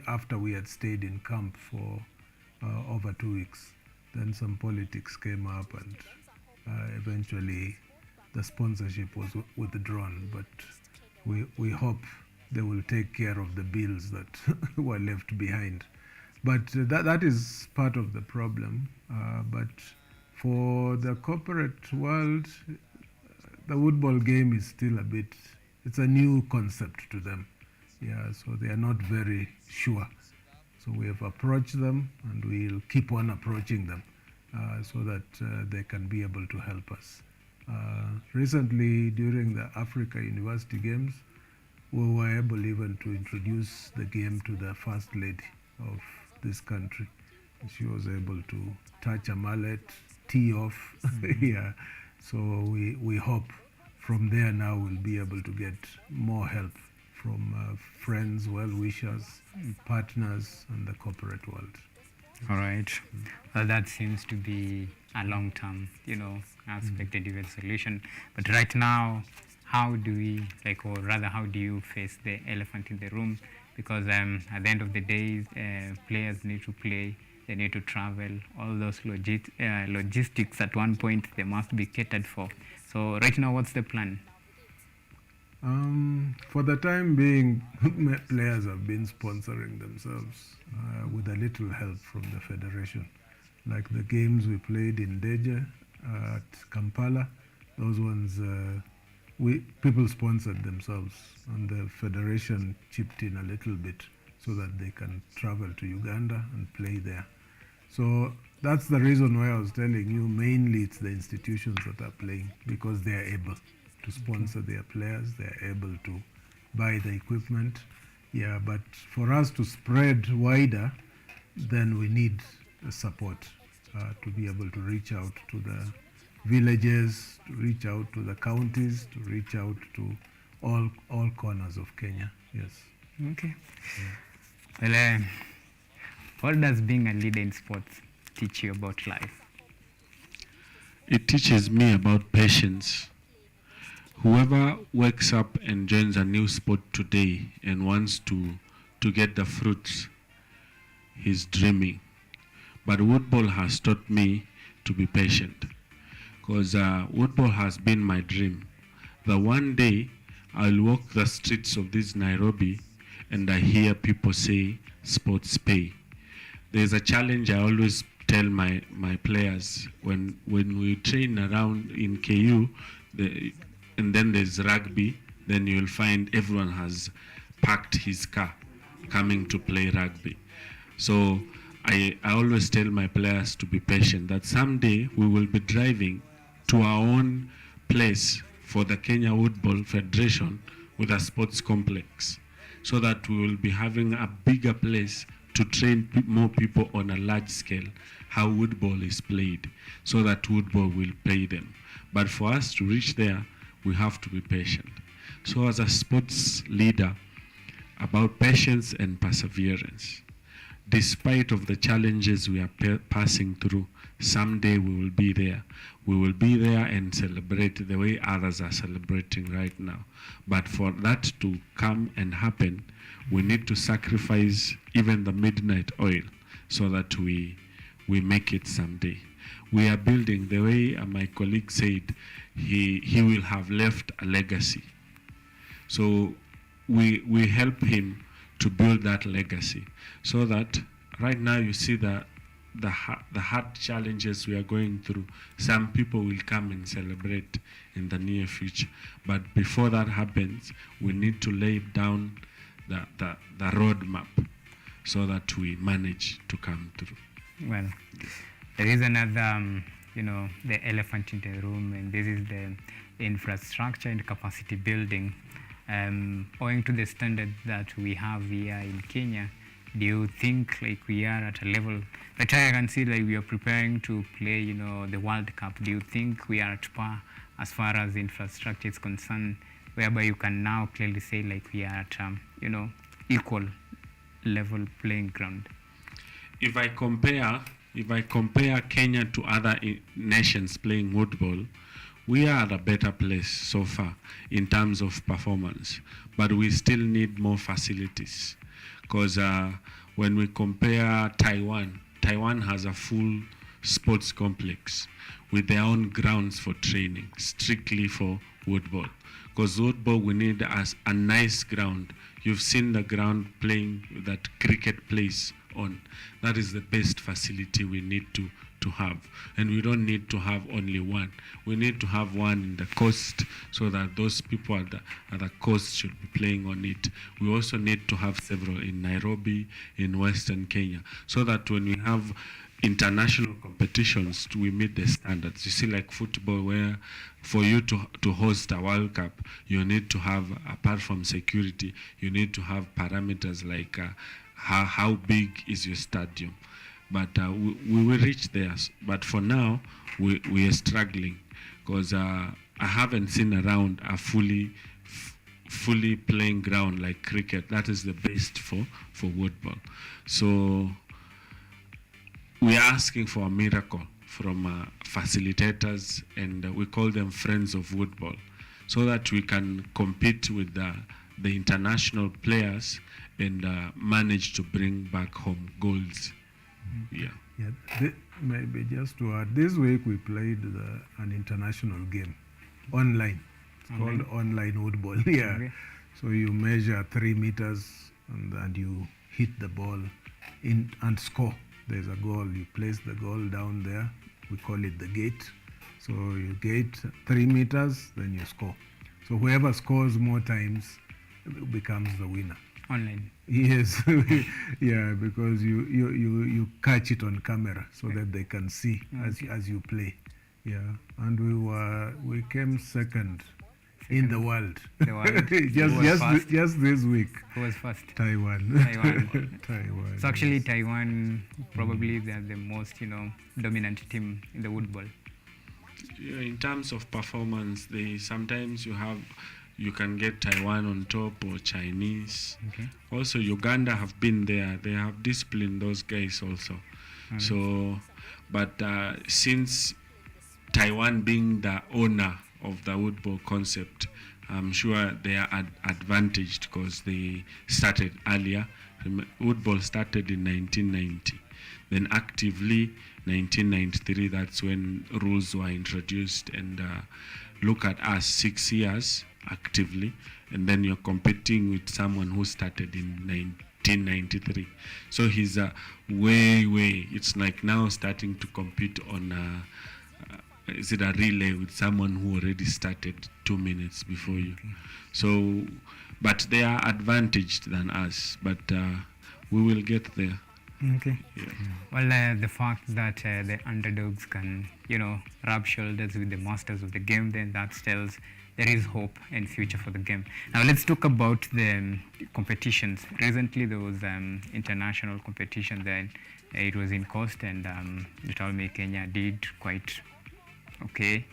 after we had stayed in camp for over 2 weeks. Then some politics came up and eventually the sponsorship was withdrawn. But we hope they will take care of the bills that were left behind. But that is part of the problem. But for the corporate world, the woodball game is still it's a new concept to them. Yeah, so they are not very sure. So we have approached them and we'll keep on approaching them so that they can be able to help us. Recently, during the Africa University Games, we were able even to introduce the game to the First Lady of this country. She was able to touch a mallet, tee off. Yeah. So we hope from there now we'll be able to get more help from friends, well-wishers, partners, and the corporate world. All right. Well, that seems to be a long-term, aspect and even solution. But right now, how do we, or rather, how do you face the elephant in the room? Because at the end of the day, players need to play, they need to travel, all those logistics at one point, they must be catered for. So right now, what's the plan? For the time being, players have been sponsoring themselves with a little help from the federation. Like the games we played in Deja, at Kampala, those ones, people sponsored themselves, and the federation chipped in a little bit so that they can travel to Uganda and play there. So that's the reason why I was telling you, mainly it's the institutions that are playing, because they are able to sponsor their players, they are able to buy the equipment. Yeah, but for us to spread wider, then we need support to be able to reach out to the villages, to reach out to the counties, to reach out to all corners of Kenya. Yes. Okay. Yeah. Well, what does being a leader in sports teach you about life? It teaches me about patience. Whoever wakes up and joins a new sport today and wants to get the fruits, he's dreaming. But woodball has taught me to be patient. because football has been my dream. The one day I'll walk the streets of this Nairobi and I hear people say sports pay. There's a challenge I always tell my players when we train around in KU, and then there's rugby, then you'll find everyone has packed his car coming to play rugby. So I always tell my players to be patient, that someday we will be driving to our own place for the Kenya Football Federation with a sports complex, so that we will be having a bigger place to train more people on a large scale how football is played, so that football will pay them. But for us to reach there, we have to be patient. So as a sports leader, about patience and perseverance. Despite of the challenges we are passing through, someday we will be there. We will be there and celebrate the way others are celebrating right now. But for that to come and happen, we need to sacrifice even the midnight oil so that we make it someday. We are building, the way my colleague said, he will have left a legacy. So we help him to build that legacy, so that right now you see the hard challenges we are going through. Some people will come and celebrate in the near future, but before that happens, we need to lay down the roadmap so that we manage to come through. Well, there is another, the elephant in the room, and this is the infrastructure and capacity building. Owing to the standard that we have here in Kenya, do you think like we are at a level that I can see like we are preparing to play, the World Cup? Do you think we are at par as far as infrastructure is concerned, whereby you can now clearly say like we are at, equal level playing ground? If I compare Kenya to other nations playing football, we are at a better place so far in terms of performance, but we still need more facilities. Because when we compare Taiwan has a full sports complex with their own grounds for training, strictly for football. Because football, we need a nice ground. You've seen the ground playing that cricket plays on. That is the best facility we need to have. And we don't need to have only one. We need to have one in the coast, so that those people at the coast should be playing on it. We also need to have several in Nairobi, in Western Kenya, so that when we have international competitions, we meet the standards. You see, like football, where for you to host a World Cup, you need to have, apart from security, you need to have parameters like how big is your stadium. But we will reach there. But for now, we are struggling, because I haven't seen around a fully playing ground like cricket. That is the best for football. So we are asking for a miracle from facilitators, and we call them friends of football, so that we can compete with the international players and manage to bring back home goals. Yeah. Maybe just to add, this week we played an international game online. It's called online football. Yeah. Okay. So you measure 3 meters and you hit the ball in and score. There's a goal. You place the goal down there. We call it the gate. So you gate 3 meters, then you score. So whoever scores more times becomes the winner. Online. Yes. Yeah, because you catch it on camera so that they can see as you play. Yeah, and we came second in the world. The world. just this week. Who was first? Taiwan. Taiwan. So actually Taiwan, probably they are the most dominant team in the football. Yeah, in terms of performance, sometimes you can get Taiwan on top or Chinese. Okay. Also, Uganda have been there. They have disciplined those guys also. Right. So, but since Taiwan being the owner of the football concept, I'm sure they are advantaged because they started earlier Woodball started in 1990. Then actively 1993, that's when rules were introduced, and look at us, 6 years actively, and then you're competing with someone who started in 1993. So he's way, it's like now starting to compete on is it a relay with someone who already started 2 minutes before you. So, but they are advantaged than us, but we will get there. Okay. Yeah. Well, the fact that the underdogs can, rub shoulders with the masters of the game, then that tells there is hope and future for the game. Now let's talk about the competitions. Recently there was international competition then. It was in Coast, and you told me Kenya did quite okay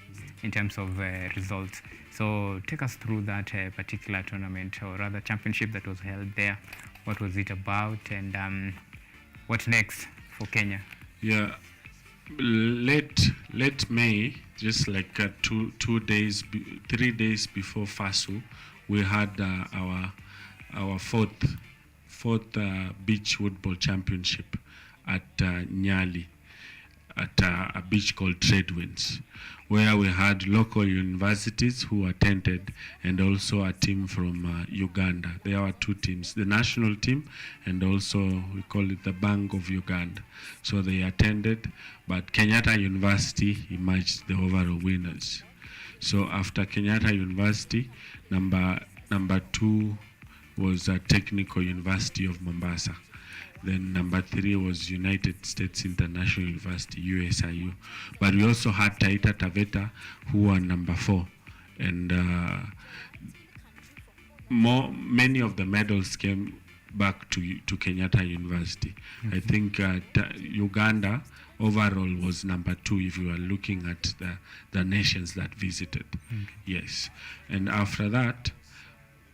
in terms of results. So take us through that particular tournament, or rather championship that was held there. What was it about, and what next for Kenya? Yeah, late May, just like 3 days before FASU, we had our fourth beach football championship at Nyali, at a beach called Tradewinds, where we had local universities who attended, and also a team from Uganda. There were 2 teams, the national team and also we call it the Bank of Uganda. So they attended, but Kenyatta University emerged the overall winners. So after Kenyatta University, number 2 was Technical University of Mombasa. Then number 3 was United States International University, USIU. But we also had Taita Taveta, who were number 4. And many of the medals came back to Kenyatta University. I think Uganda overall was number 2 if you are looking at the nations that visited. Yes. And after that,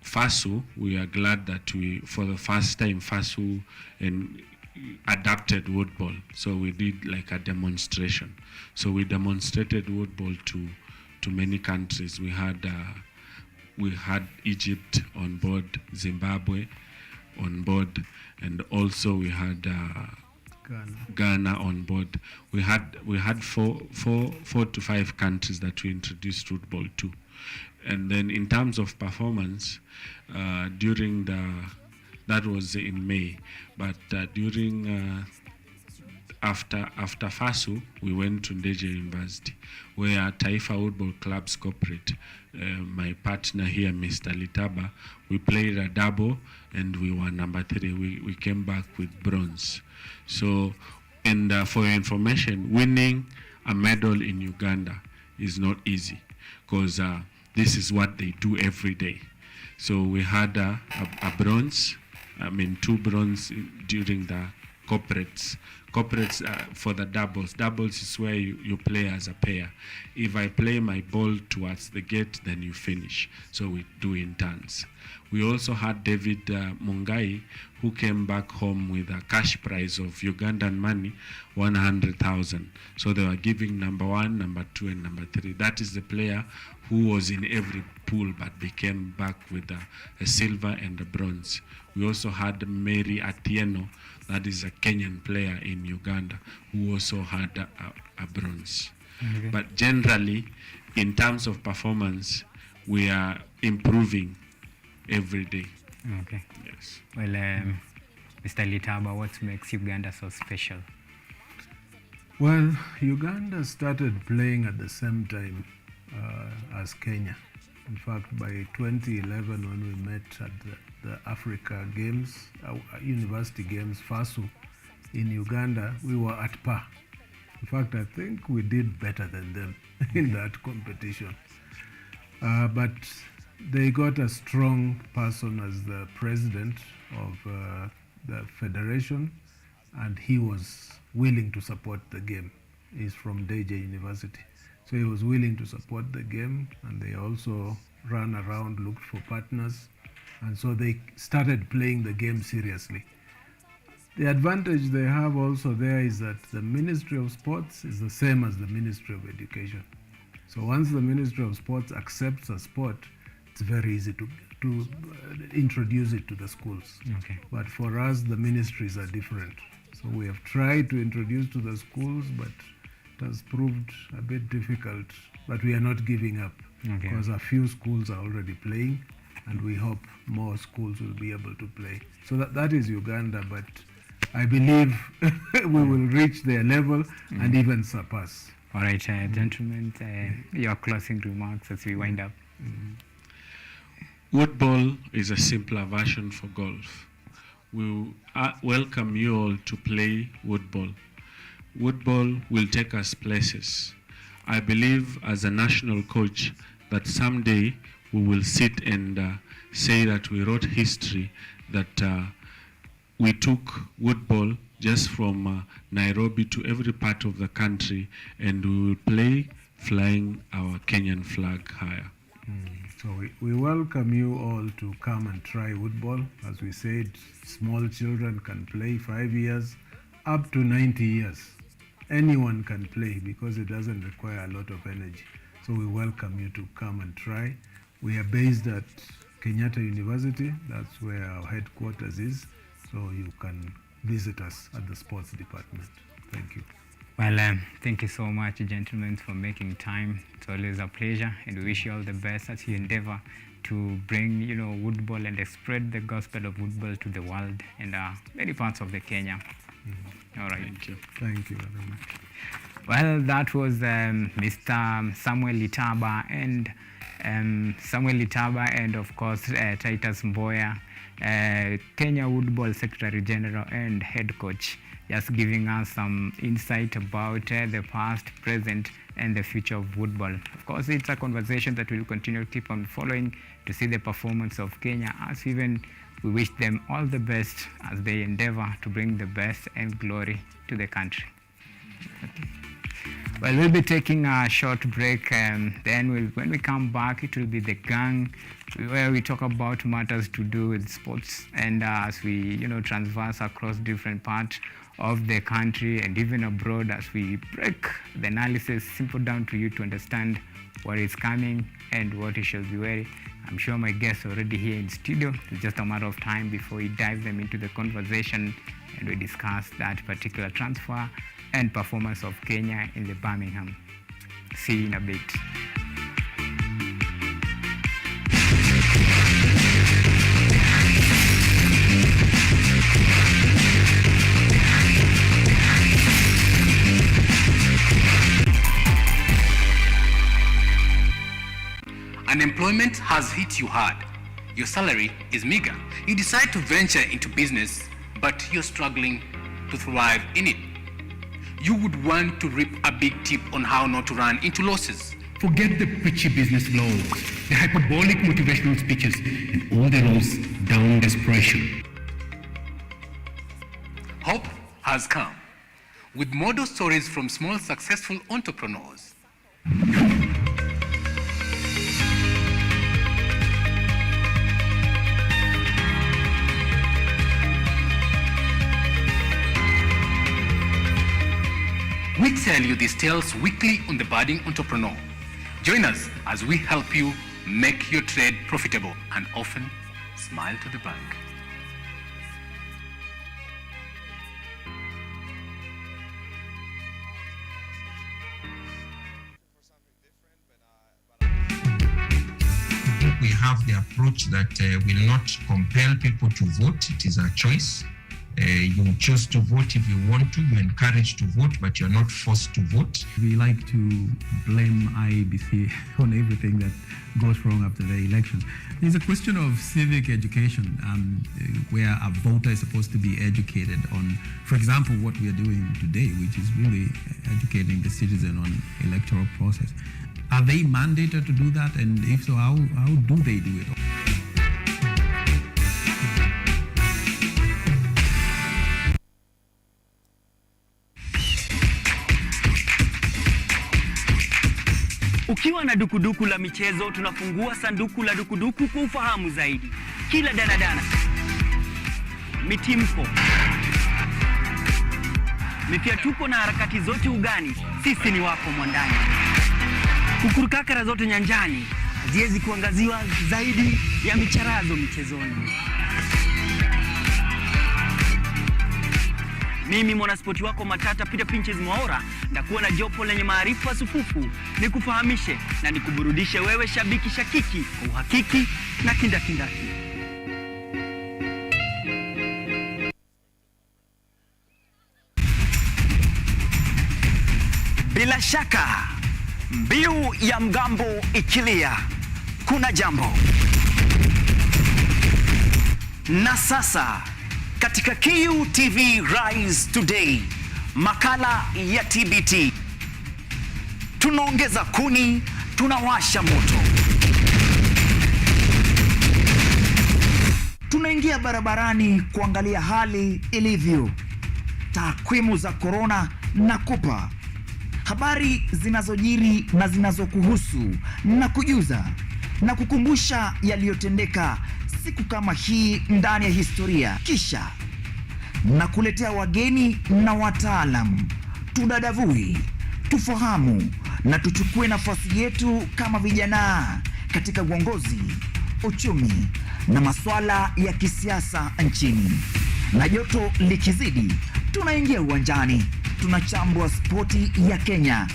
FASU, we are glad that for the first time, FASU adapted woodball. So we did like a demonstration. So we demonstrated woodball to many countries. We had Egypt on board, Zimbabwe on board, and also we had Ghana on board. We had four to five countries that we introduced football to. And then in terms of performance, that was in May, but during after FASU, we went to Ndeje University, where Taifa Football Clubs Corporate, my partner here, Mr. Litaba, we played a double and we were number 3. We came back with bronze. So, and for your information, winning a medal in Uganda is not easy, because this is what they do every day. So we had a bronze, 2 bronze during the corporates for the doubles. Doubles is where you play as a pair. If I play my ball towards the gate, then you finish. So we do in turns. We also had David Mungai, who came back home with a cash prize of Ugandan money, 100,000. So they were giving number 1, number 2, and number 3. That is the player who was in every pool but became back with a silver and a bronze. We also had Mary Atieno, that is a Kenyan player in Uganda, who also had a bronze. Okay. But generally, in terms of performance, we are improving every day. Okay. Yes. Well, Mr. Litaba, what makes Uganda so special? Well, Uganda started playing at the same time as Kenya. In fact, by 2011, when we met at the Africa Games, University Games, FASU, in Uganda, we were at par. In fact, I think we did better than them in that competition. But they got a strong person as the president of the federation, and he was willing to support the game. He's from Ndeje University. So he was willing to support the game, and they also ran around, looked for partners, and so they started playing the game seriously. The advantage they have also there is that the Ministry of Sports is the same as the Ministry of Education. So once the Ministry of Sports accepts a sport, it's very easy to introduce it to the schools. Okay. But for us, the ministries are different. So we have tried to introduce to the schools, but it has proved a bit difficult. But we are not giving up, Okay. because a few schools are already playing, and we hope more schools will be able to play. So that is Uganda, but I believe we will reach their level and even surpass. All right, gentlemen, your closing remarks as we wind up. Woodball is a simpler version for golf. We welcome you all to play woodball. Woodball will take us places. I believe as a national coach that someday we will sit and say that we wrote history, that we took woodball just from Nairobi to every part of the country, and we will play flying our Kenyan flag higher. So we welcome you all to come and try woodball. As we said, small children can play 5 years up to 90 years. Anyone can play because it doesn't require a lot of energy. So we welcome you to come and try. We are based at Kenyatta University. That's where our headquarters is. So you can visit us at the sports department. Thank you. Well, thank you so much, gentlemen, for making time. It's always a pleasure, and we wish you all the best as you endeavor to bring, woodball and spread the gospel of woodball to the world and many parts of the Kenya. All right. Thank you. Thank you very much. Well, that was Mr. Samuel Litaba and of course Titus Mboya, Kenya Woodball Secretary General and Head Coach, just giving us some insight about the past, present, and the future of woodball. Of course, it's a conversation that we'll continue to keep on following to see the performance of Kenya, as we wish them all the best as they endeavor to bring the best and glory to the country. Okay. Well, we'll be taking a short break, and then when we come back, it will be the gang, where we talk about matters to do with sports, and as we, transverse across different parts of the country and even abroad, as we break the analysis simple down to you to understand what is coming and what you should be wearing. I'm sure my guests are already here in studio. It's just a matter of time before we dive them into the conversation and we discuss that particular transfer and performance of Kenya in the Birmingham. See you in a bit. Unemployment has hit you hard. Your salary is meager. You decide to venture into business, but you're struggling to thrive in it. You would want to reap a big tip on how not to run into losses. Forget the preachy business vlogs, the hyperbolic motivational speeches, and all the roads down desperation. Hope has come with model stories from small successful entrepreneurs. We tell you these tales weekly on The Budding Entrepreneur. Join us as we help you make your trade profitable and often smile to the bank. We have the approach that will not compel people to vote. It is a choice. You choose to vote if you want to. You're encouraged to vote, but you're not forced to vote. We like to blame IEBC on everything that goes wrong after the elections. There's a question of civic education, where a voter is supposed to be educated on, for example, what we are doing today, which is really educating the citizen on electoral process. Are they mandated to do that? And if so, how do they do it? Ukiwa na dukuduku la michezo, tunafungua sanduku la dukuduku kwa ufahamu zaidi. Kila danadana, mitimko, mifiatuko na harakati zote ugani, sisi ni wako mwandani. Kukurukakara zote nyanjani, haziwezi kuangaziwa zaidi ya micharazo michezoni. Mimi mwanaspoti wako matata Peter Pinches Mwaora ndakuwa na jopo lenye maarifa sufufu, nikufahamishe na nikuburudishe wewe shabiki shakiki kwa uhakiki na kindakindaki. Bila shaka mbiu ya mgambo ikilia, kuna jambo. Na sasa katika QTV Rise Today, makala ya TBT, tunaongeza kuni, tunawasha moto. Tunaingia barabarani kuangalia hali ilivyo, takwimu za korona na kupa habari zinazojiri na zinazokuhusu na kujuza na kukumbusha yaliyotendeka siku kama hii ndani ya historia, kisha na kuletea wageni na wataalam, tudadavui, tufahamu na tuchukue nafasi yetu kama vijana katika uongozi, uchumi na masuala ya kisiasa nchini. Na joto likizidi, tunaingia uwanjani, tunachambua spoti ya Kenya.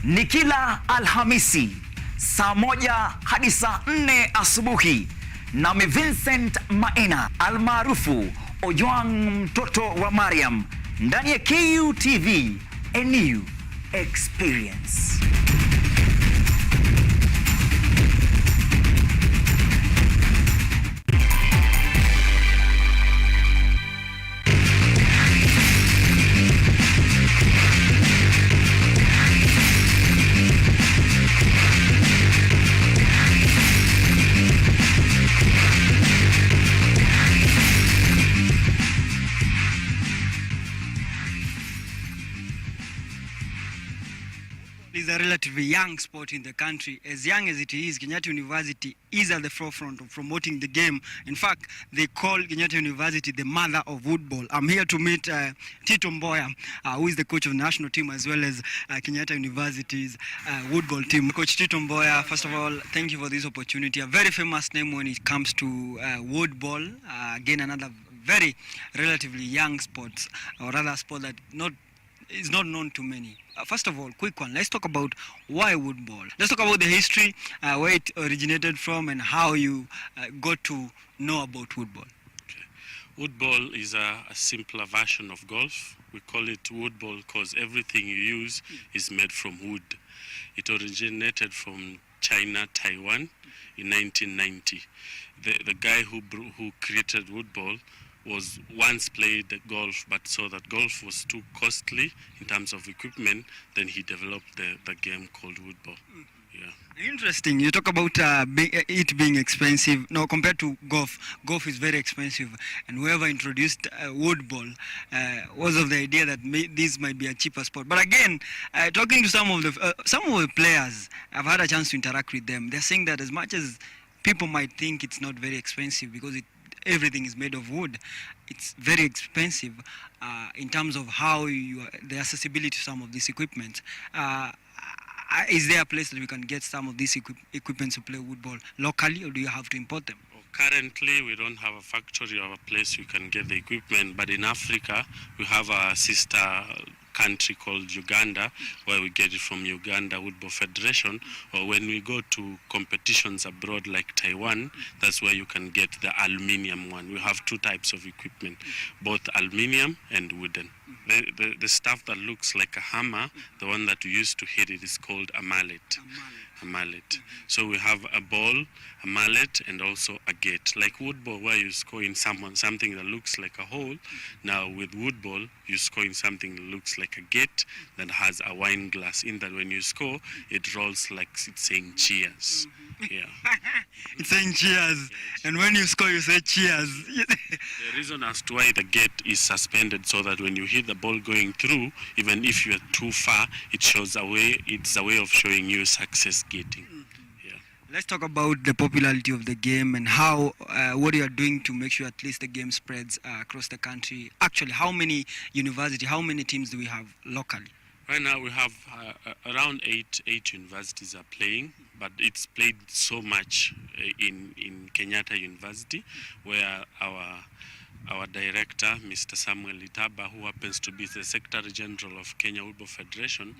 Ni kila Alhamisi saa 1 hadi saa 4 asubuhi, nami Vincent Maina almaarufu Ojwang mtoto wa Mariam, ndani ya QTV, a new experience. Is a relatively young sport in the country. As young as it is, Kenyatta University is at the forefront of promoting the game. In fact, they call Kenyatta University the mother of woodball. I'm here to meet Tito Mboya, who is the coach of the national team, as well as Kenyatta University's woodball team. Coach Tito Mboya, first of all, thank you for this opportunity. A very famous name when it comes to woodball. Again, another very relatively young sport, or rather sport that is not known to many. First of all, quick one, let's talk about why woodball. Let's talk about the history, where it originated from, and how you got to know about woodball. Woodball is a simpler version of golf. We call it woodball because everything you use is made from wood. It originated from China, Taiwan in 1990. The guy who created woodball was once played golf but saw that golf was too costly in terms of equipment. Then he developed the game called woodball. Yeah. Interesting. You talk about it being expensive. No, compared to golf, golf is very expensive. And whoever introduced woodball was of the idea that this might be a cheaper sport. But again, talking to some of the players, I've had a chance to interact with them. They're saying that as much as people might think it's not very expensive because everything is made of wood, it's very expensive in terms of how the accessibility to some of this equipment. Is there a place that we can get some of these equipment to play woodball locally, or do you have to import them? Currently, we don't have a factory or a place you can get the equipment, but in Africa, we have a sister country called Uganda, where we get it from Uganda Woodball Federation, or when we go to competitions abroad like Taiwan, that's where you can get the aluminium one. We have two types of equipment, both aluminium and wooden. The stuff that looks like a hammer, the one that we use to hit it, is called a mallet. A mallet. So we have a ball, a mallet, and also a gate. Like woodball, where you score in something that looks like a hole. Now with woodball, you score in something that looks like a gate that has a wine glass in that. When you score, it rolls like it's saying cheers. Yeah. It's saying cheers. And when you score, you say cheers. The reason as to why the gate is suspended, so that when you hit the ball going through, even if you're too far, it shows a way. It's a way of showing you success getting. Let's talk about the popularity of the game and how what you are doing to make sure at least the game spreads across the country. Actually, how many teams do we have locally? Right now we have around eight universities are playing, but it's played so much in Kenyatta University, where our director, Mr. Samuel Litaba, who happens to be the Secretary General of Kenya Football Federation,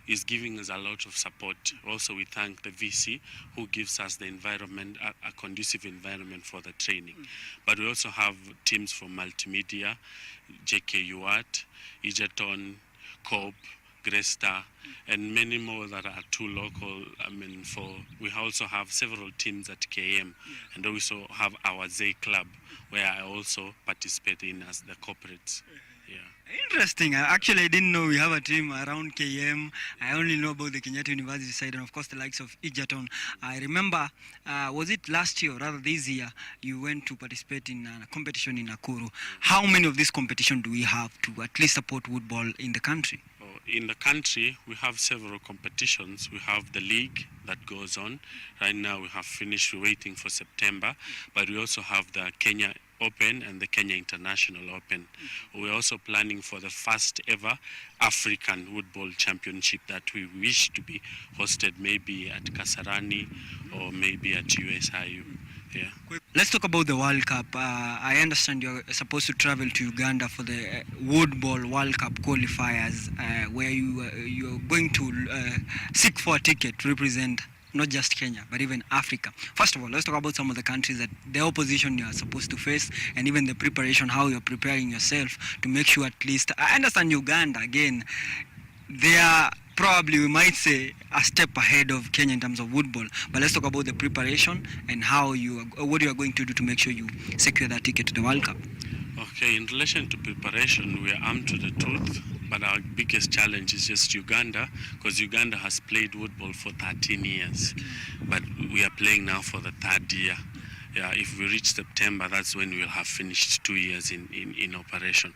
is giving us a lot of support. Also, we thank the VC who gives us the environment, a conducive environment for the training. But we also have teams from Multimedia, JKU Art, Egerton, Cobb, Gresta, and many more that are too local. We also have several teams at KM, and also have our Zay Club, where I also participate in as the corporate. Yeah. Interesting. Actually, I didn't know we have a team around KM. I only know about the Kenyatta University side and, of course, the likes of Egerton. I remember, was it last year or rather this year, you went to participate in a competition in Nakuru. How many of these competitions do we have to at least support football in the country? In the country, we have several competitions. We have the league that goes on. Right now, we have finished. We're waiting for September. But we also have the Kenya Open and the Kenya International Open. We're also planning for the first ever African Football Championship that we wish to be hosted maybe at Kasarani or maybe at USIU. Yeah. Let's talk about the World Cup. I understand you're supposed to travel to Uganda for the Woodball World Cup qualifiers, where you're going to seek for a ticket to represent not just Kenya, but even Africa. First of all, let's talk about some of the countries that the opposition you are supposed to face, and even the preparation, how you're preparing yourself to make sure at least, I understand Uganda, again, they are probably, we might say, a step ahead of Kenya in terms of football. But let's talk about the preparation and what you are going to do to make sure you secure that ticket to the World Cup. Okay, in relation to preparation, we are armed to the tooth, but our biggest challenge is just Uganda, because Uganda has played football for 13 years, but we are playing now for the third year. Yeah, if we reach September, that's when we'll have finished 2 years in operation.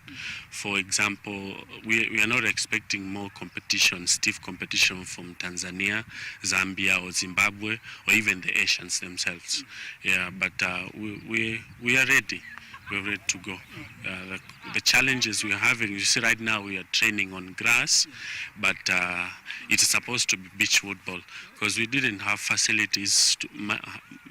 For example, we are not expecting more competition, stiff competition from Tanzania, Zambia, or Zimbabwe, or even the Asians themselves. Yeah, but we are ready. We're ready to go. The challenges we are having, you see right now we are training on grass, but it's supposed to be beach football, because we didn't have facilities,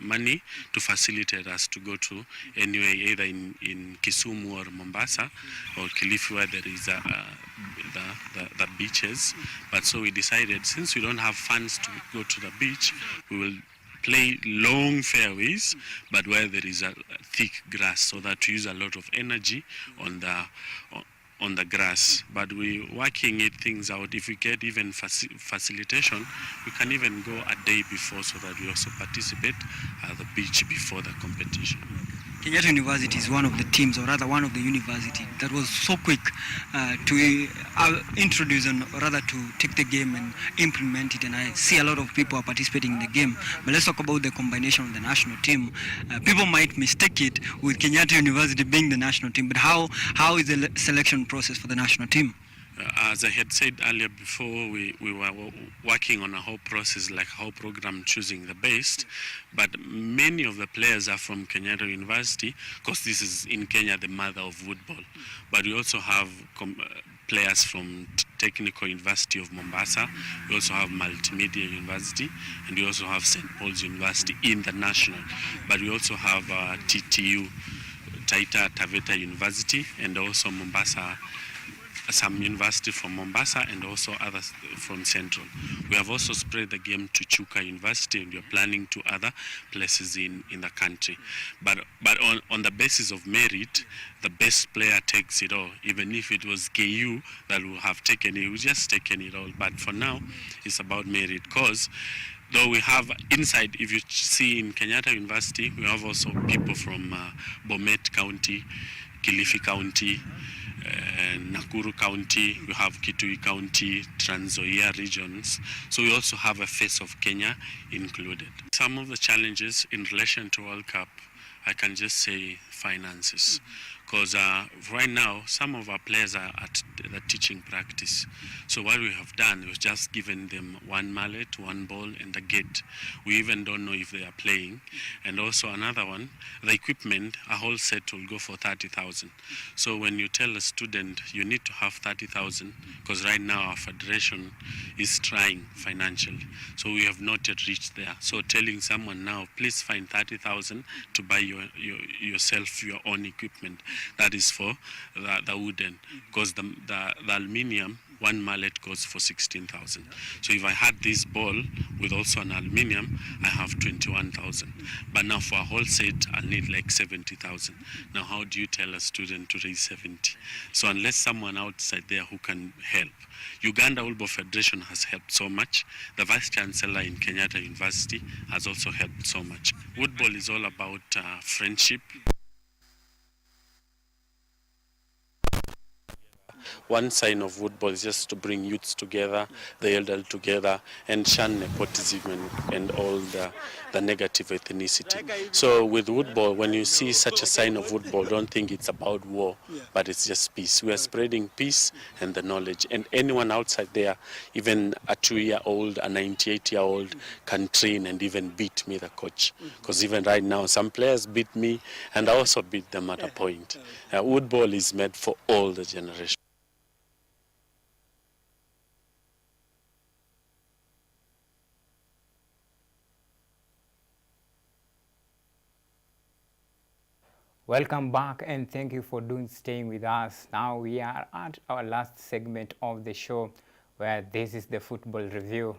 money to facilitate us to go to anywhere, either in Kisumu or Mombasa or Kilifi, where there is the beaches. But so we decided, since we don't have funds to go to the beach, we will play long fairways, but where there is a thick grass, so that we use a lot of energy on the grass. But we're working things out. If we get even facilitation, we can even go a day before, so that we also participate at the beach before the competition. Kenyatta University is one of the teams, or rather one of the universities, that was so quick to introduce, and rather to take the game and implement it. And I see a lot of people are participating in the game. But let's talk about the combination of the national team. People might mistake it with Kenyatta University being the national team, but how is the selection process for the national team? As I had said earlier before, we were working on a whole process, like a whole program, choosing the best. But many of the players are from Kenyatta University, because this is in Kenya the mother of football. But we also have players from Technical University of Mombasa. We also have Multimedia University, and we also have St. Paul's University in the national. But we also have TTU, Taita Taveta University, and also Mombasa, some university from Mombasa, and also others from Central. We have also spread the game to Chuka University, and we are planning to other places in the country. But on the basis of merit, the best player takes it all. Even if it was KU that would have taken it, we just taken it all. But for now, it's about merit, because though we have inside, if you see in Kenyatta University, we have also people from Bomet County, Kilifi County, Nakuru County, we have Kitui County, Trans Nzoia regions. So we also have a face of Kenya included. Some of the challenges in relation to World Cup, I can just say finances, because right now some of our players are at the teaching practice. So what we have done was just given them one mallet, one ball, and a gate. We even don't know if they are playing. And also another one, the equipment, a whole set will go for 30,000. So when you tell a student you need to have 30,000, because right now our federation is trying financially, so we have not yet reached there. So telling someone now, please find 30,000 to buy yourself your own equipment, that is for the wooden, because the aluminium, one mallet goes for 16,000. So if I had this ball with also an aluminium, I have 21,000. But now for a whole set, I'll need like 70,000. Now how do you tell a student to raise 70? So unless someone outside there who can help. Uganda Football Federation has helped so much. The Vice Chancellor in Kenyatta University has also helped so much. Football is all about friendship. One sign of football is just to bring youths together, the elderly together, and shun nepotism and all the negative ethnicity. So with football, when you see such a sign of football, don't think it's about war, but it's just peace. We are spreading peace and the knowledge. And anyone outside there, even a 2-year-old, a 98-year-old, can train and even beat me, the coach. Because even right now, some players beat me, and I also beat them at a point. Football is made for all the generations. Welcome back and thank you for staying with us. Now we are at our last segment of the show, where this is the football review,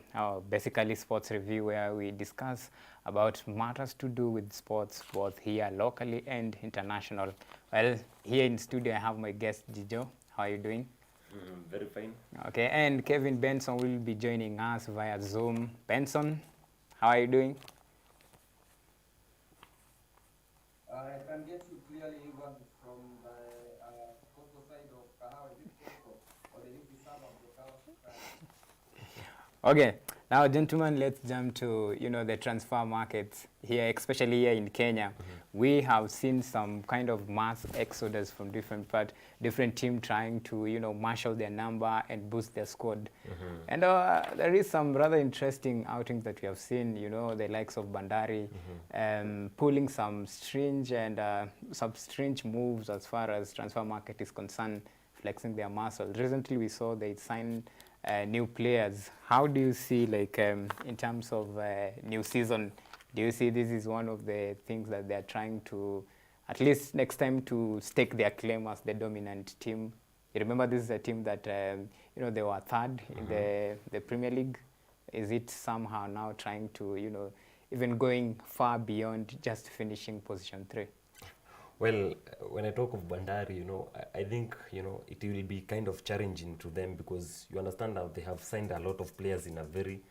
basically sports review, where we discuss about matters to do with sports, both here locally and international. Well, here in studio I have my guest Jijo. How are you doing? Very fine. Okay, and Kevin Benson will be joining us via Zoom. Benson, how are you doing? I can get you clearly even from the coastal side of Kahawa, is it coastal, or the Livi suburb of Kahawa? Okay, now gentlemen, let's jump to the transfer market here, especially here in Kenya. We have seen some kind of mass exodus from different teams trying to marshal their number and boost their squad. And there is some rather interesting outings that we have seen. The likes of Bandari pulling some strange moves as far as transfer market is concerned, flexing their muscle. Recently, we saw they signed new players. How do you see, in terms of new season? Do you see this is one of the things that they are trying to, at least next time, to stake their claim as the dominant team? You remember this is a team that they were third in the Premier League. Is it somehow now trying to even going far beyond just finishing position 3? Well, when I talk of Bandari, I think, it will be kind of challenging to them, because you understand that they have signed a lot of players in a very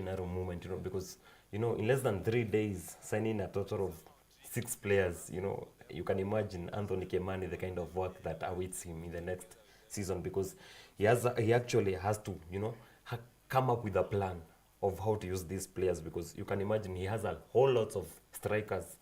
narrow moment, because, in less than 3 days, signing a total of 6 players, you can imagine Anthony Kemani, the kind of work that awaits him in the next season, because he actually has to, come up with a plan of how to use these players, because you can imagine he has a whole lot of strikers,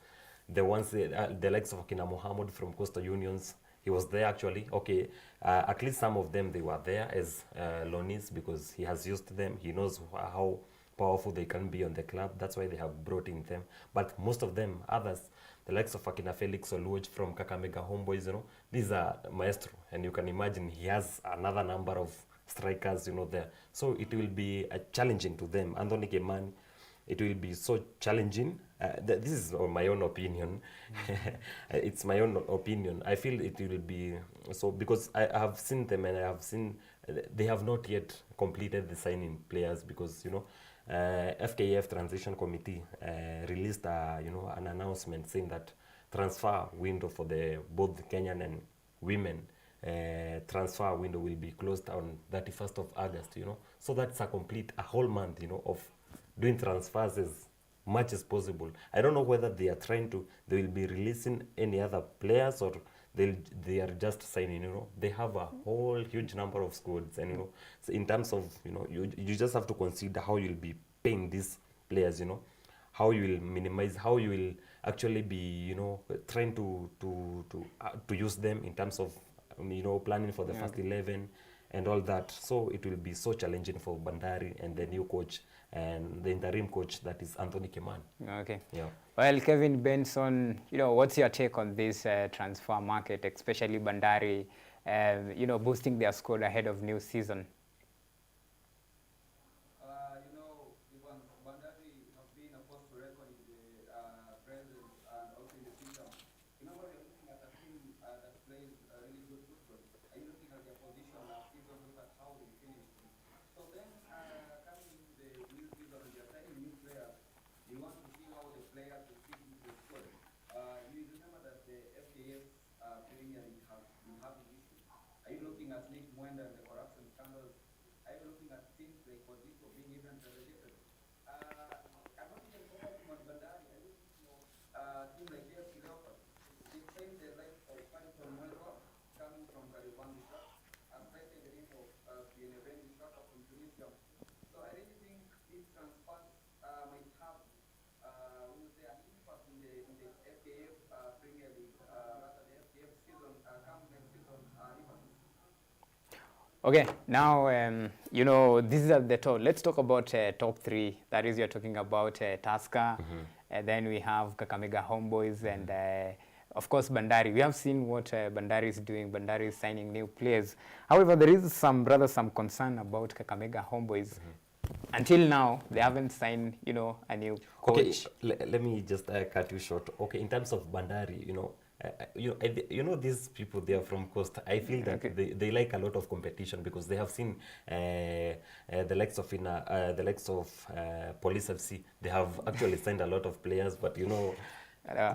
the ones the likes of Akina Mohammed from Coastal Unions. He was there actually. Okay, at least some of them, they were there as loanees, because he has used them. He knows how powerful they can be on the club. That's why they have brought in them. But most of them, others, the likes of Akina Felix Oluoch from Kakamega Homeboys, these are maestro, and you can imagine he has another number of strikers, there. So it will be challenging to them. Anthony Kemani, it will be so challenging. This is my own opinion. It's my own opinion. I feel it will be so, because I have seen them, and I have seen they have not yet completed the signing players, because FKF Transition Committee released an announcement saying that transfer window for both the Kenyan and women transfer window will be closed on 31st of August, So that's a whole month, of doing transfers as much as possible. I don't know whether they will be releasing any other players, or they are just signing, They have a whole huge number of squads, and, so in terms of, you just have to consider how you'll be paying these players, how you will minimize, how you will actually be, you know, trying to use them in terms of, you know, planning for the first 11 and all that. So it will be so challenging for Bandari and the new coach and the interim coach, that is Anthony Kimani. Okay. Yeah. Well, Kevin Benson, you know, what's your take on this transfer market, especially Bandari, you know, boosting their squad ahead of new season? You know, Bandari have been a force to reckon in the present and also in the future. Remember, you're looking at a team that plays really good football. Are you looking at their position last season? Look at how they finished. So then, coming into the new season and they're signing new players, you want to see how the players will fit into the squad. You remember that the FKF Premier League has been having issues. Are you looking at Nick Mwenda and the corruption scandals? Are you looking at things like Kodiko being even relegated? I'm not even focusing on Bandari. I look at team like AFC Leopards. They've signed the likes of Paddington Mwendwa coming from Kariobangi Sharks, and cited the name of Bieneveni Shaka from Tunisia. So I really think these transfers might have, we will say, an impact in the FKF Premier League, rather the FKF season, come next season, Okay, now, you know, this is at the top. Let's talk about top three. That is, you're talking about Tusker, and then we have Kakamega Homeboys, and of course, Bandari. We have seen what Bandari is doing. Bandari is signing new players. However, there is some concern about Kakamega Homeboys. Until now, they haven't signed, you know, a new coach. Okay, let me just cut you short. Okay, in terms of Bandari, you know, you know, these people, they are from coast. I feel that they like a lot of competition because they have seen the likes of Police FC. They have actually signed a lot of players, but you know,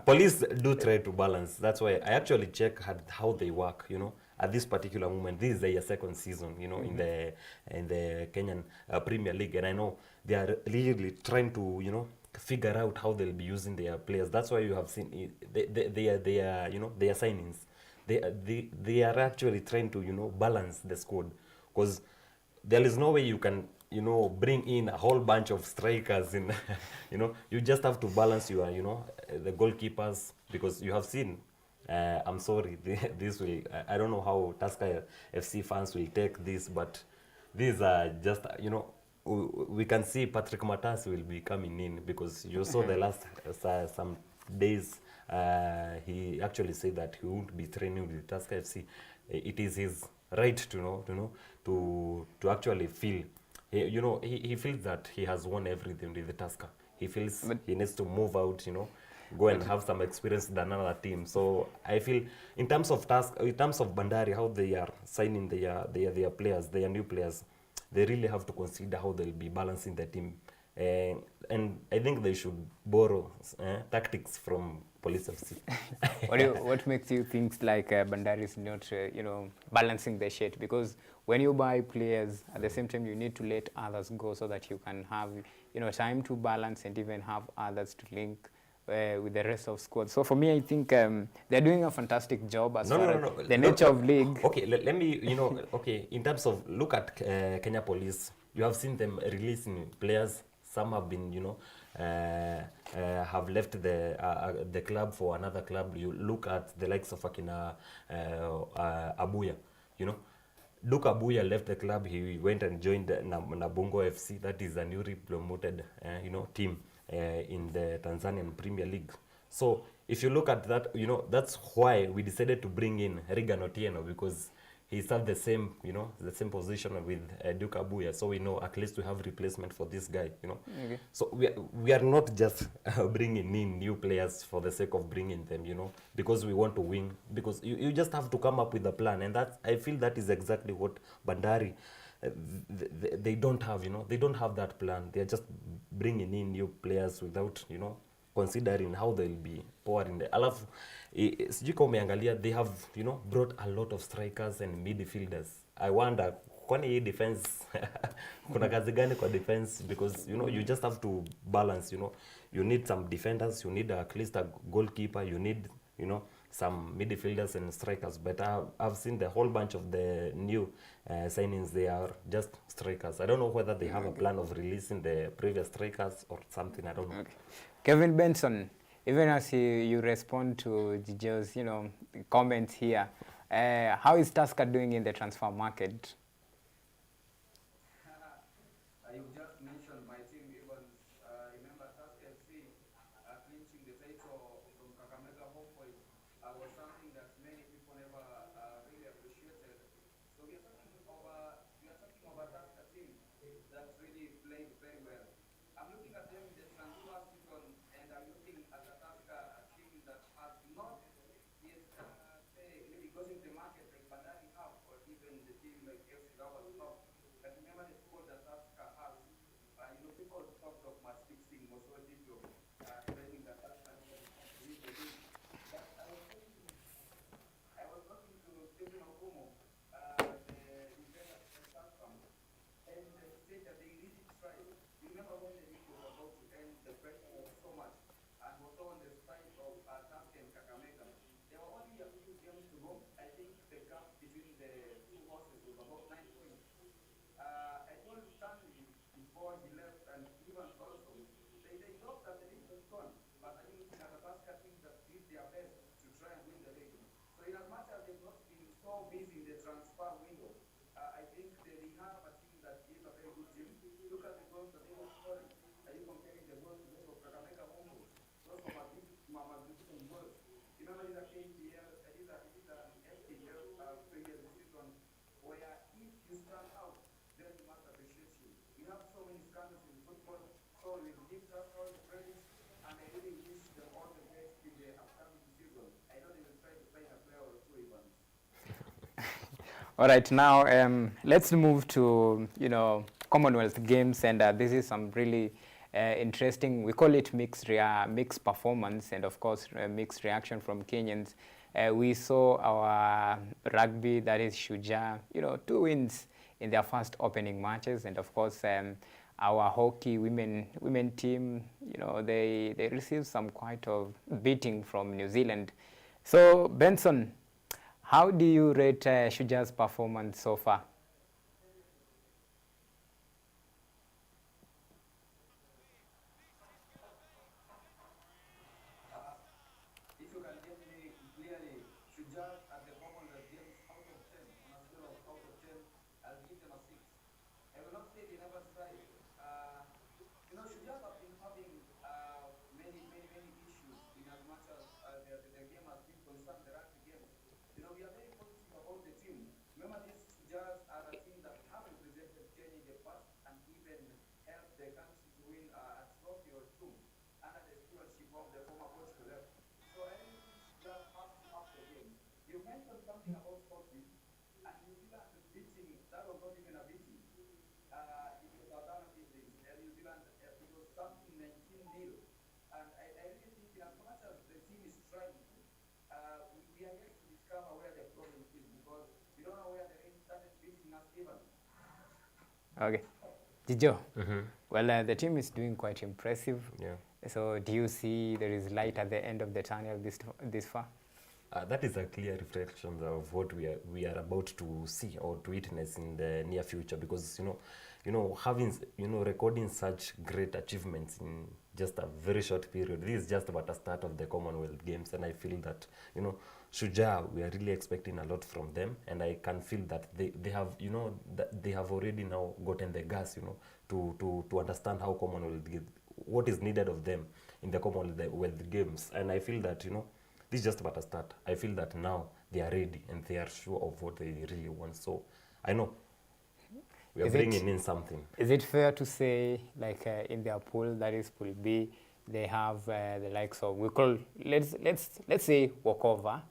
Police do try to balance. That's why I actually check how they work. You know, at this particular moment, this is their second season. You know, in the Kenyan Premier League, and I know they are really trying to, you know, figure out how they'll be using their players. That's why you have seen they are you know, their signings. They are actually trying to, you know, balance the squad, because there is no way you can, you know, bring in a whole bunch of strikers in you know, you just have to balance your, you know, the goalkeepers, because you have seen I'm sorry, this will, I don't know how Tusker FC fans will take this, but these are just, you know, we can see Patrick Matas will be coming in, because you saw the last some days he actually said that he won't be training with Tusker FC. It is his right to to actually feel, you know, he feels that he has won everything with the Tusker. He feels he needs to move out, you know, go and have some experience with another team. So I feel in terms of Bandari, how they are signing their players, their new players, they really have to consider how they'll be balancing the team. And I think they should borrow tactics from Police FC. What makes you think like Bandari is not, you know, balancing the shit? Because when you buy players, at the same time, you need to let others go so that you can have, you know, time to balance and even have others to link with the rest of squad. So for me, I think they're doing a fantastic job as far as the nature of league. Okay, let me, you know, okay, in terms of, look at Kenya Police, you have seen them releasing players. Some have been, you know, have left the club for another club. You look at the likes of Akina Abuya, you know. Duke Abuya left the club. He went and joined Nabungo FC. That is a newly promoted, you know, team in the Tanzanian Premier League. So if you look at that, you know, that's why we decided to bring in Regan Otieno, because he served the same, you know, the same position with Duke Abuya. So we know at least we have replacement for this guy, you know. Okay. So we are not just bringing in new players for the sake of bringing them, you know, because we want to win. Because you just have to come up with a plan, and that, I feel that is exactly what Bandari, they don't have, you know, they don't have that plan. They're just bringing in new players without, you know, considering how they'll be pouring the alafu. Sijui kama umeangalia, they have, you know, brought a lot of strikers and midfielders. I wonder, kwani hii defense kuna kazi gani kwa defense? Because, you know, you just have to balance, you know, you need some defenders, you need at least a goalkeeper, you need, you know, some midfielders and strikers. But I've seen the whole bunch of the new signings, they are just strikers. I don't know whether they have a plan of releasing the previous strikers or something, I don't know. Okay. Kevin Benson, even as you respond to Gijo's, comments here, how is Tusker doing in the transfer market? You just mentioned my team, Evans. Remember Tusker FC clinching the title from Kakamega home point was something that many people never really appreciated. So we are talking of a Tusker team that really played very well. I'm looking at them in the transfer season, and I'm looking at a Tusker team that has not yet, say, maybe got into the market like Bandari have, or even the team like FC Leopards have. But remember the squad that Tusker has. People talked of match fixing Mosoti to claiming that Tusker has to win the league. But I was talking to Stephen Okumo, the defender from Tusker, and he said that they really tried. You remember when the league was about to end, the pressure was so much and was so on the side of Tusker and Kakamega. There were only a few games to go. I think the gap between the two horses was about 9 points. I told Stanley before he left, and Evans also, they thought that the league was gone, but are you looking at a Tusker team that did their best to try and win the league? So in as much as they've not been so busy in the transfer window, I think they have a team that is a very good team. Look at the goals that they were scoring. Are you comparing the goals to those of Kakamega Homeboys? Those of magnificent goals. Remember, these are KPL, it is an FKL previous season, where if you stand out, then we must appreciate you. We have so many scandals in football, so we give us all the credit, and I really wish them all the best in the upcoming season. I know they will try to find a player or two, Evans. All right, now let's move to Commonwealth Games, and this is some really interesting. We call it mixed performance, and of course mixed reaction from Kenyans. We saw our rugby, that is Shujaa, 2 wins in their first opening matches, and of course our hockey women team, they received some quite of beating from New Zealand. So Benson, how do you rate Shujaa's performance so far? If you can get me clearly, Shujaa at the Commonwealth Games out of 10, on a scale of out of 10, I'll give them a 6. I will not say they never tried. Shujaa have been having many issues in as much as the game has been concerned, the rugby games. We are very positive about the team. Remember, these Shujaas are a team that have represented Kenya in the past and even helped the country to win a trophy or two under the stewardship of the former coach who left. So I really think Shujaas have to up the game. You mentioned something about hockey, and New Zealand beating, that was not even a beating. It was alternative things. New Zealand, it was something 19-0. And I really think in as much as the team is trying, we are yet to discover where the problem is, because we don't know where the rain started beating us even. Okay. Gijo, well, the team is doing quite impressive. Yeah. So do you see there is light at the end of the tunnel this far? That is a clear reflection of what we are about to see or to witness in the near future, because having recording such great achievements in just a very short period. This is just about the start of the Commonwealth Games, and I feel that Shujaa, we are really expecting a lot from them, and I can feel that they have that they have already now gotten the gas to understand how what is needed of them in the Commonwealth Games, and I feel that this is just about a start. I feel that now they are ready and they are sure of what they really want. So I know we are bringing in something. Is it fair to say, like in their pool, that is Pool B, they have the likes of, let's say walkover,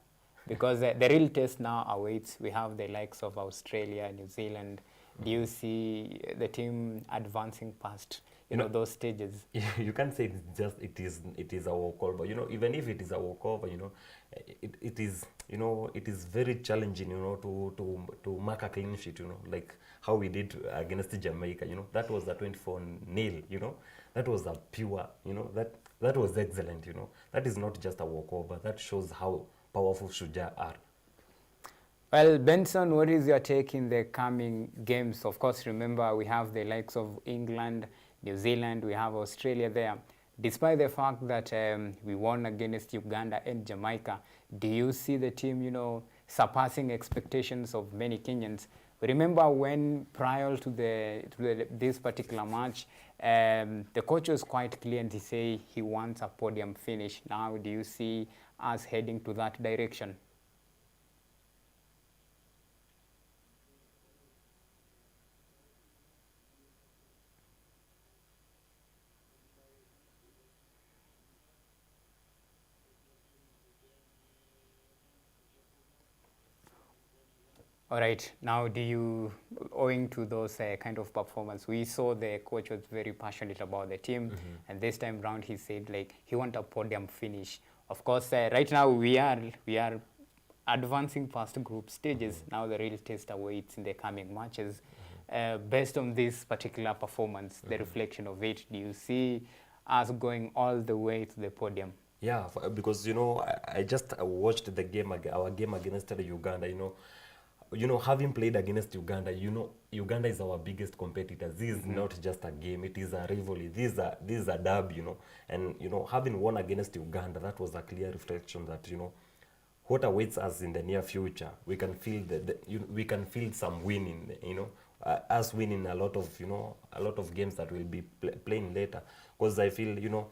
because the real test now awaits. We have the likes of Australia, New Zealand. Do you see the team advancing past those stages? You can't say it is a walkover. Even if it is a walkover, it is very challenging, to mark a clean sheet, like how we did against Jamaica. That was a 24-0. That was a pure, that was excellent. That is not just a walkover. That shows how powerful Shujaa are. Well, Benson, what is your take in the coming games? Of course, remember we have the likes of England, New Zealand, we have Australia there. despite the fact that we won against Uganda and Jamaica, do you see the team, surpassing expectations of many Kenyans? Remember when prior to this particular match, the coach was quite clear and he said he wants a podium finish. Now, do you see us heading to that direction? All right, now owing to those kind of performance, we saw the coach was very passionate about the team, and this time round he said like he want a podium finish. Of course, right now we are advancing past group stages. Now the real test awaits in the coming matches. Based on this particular performance, the reflection of it, do you see us going all the way to the podium? Yeah, because I just watched the game, our game against Uganda. Having played against Uganda, Uganda is our biggest competitor. This is not just a game; it is a rivalry. This is a derby, And having won against Uganda, that was a clear reflection that what awaits us in the near future. We can feel we can feel some winning. Us winning a lot of games that we'll be playing later. Because I feel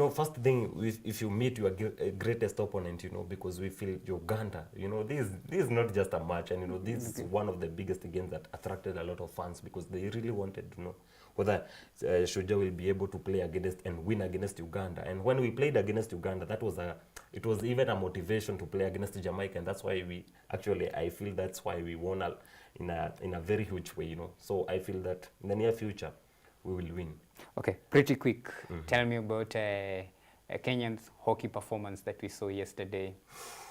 first thing, if you meet your greatest opponent, because we feel Uganda, this is not just a match, and this is one of the biggest games that attracted a lot of fans because they really wanted to know whether Shujaa will be able to play against and win against Uganda. And when we played against Uganda, it was even a motivation to play against Jamaica, and that's why I feel that's why we won in a very huge way, So I feel that in the near future, we will win. Okay, pretty quick. Tell me about Kenyan's hockey performance that we saw yesterday.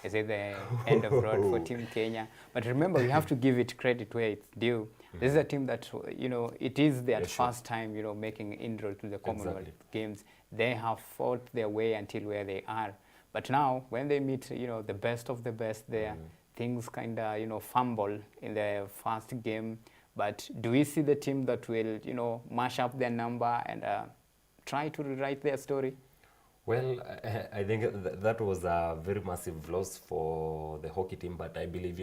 Is it the end of road for Team Kenya? But remember, we have to give it credit where it's due. This is a team that, it is their first time, making inroad to the Commonwealth Games. They have fought their way until where they are. But now, when they meet, the best of the best there, things kind of, fumble in the first game. But do we see the team that will, mash up their number and try to rewrite their story? Well, I think that was a very massive loss for the hockey team. But I believe,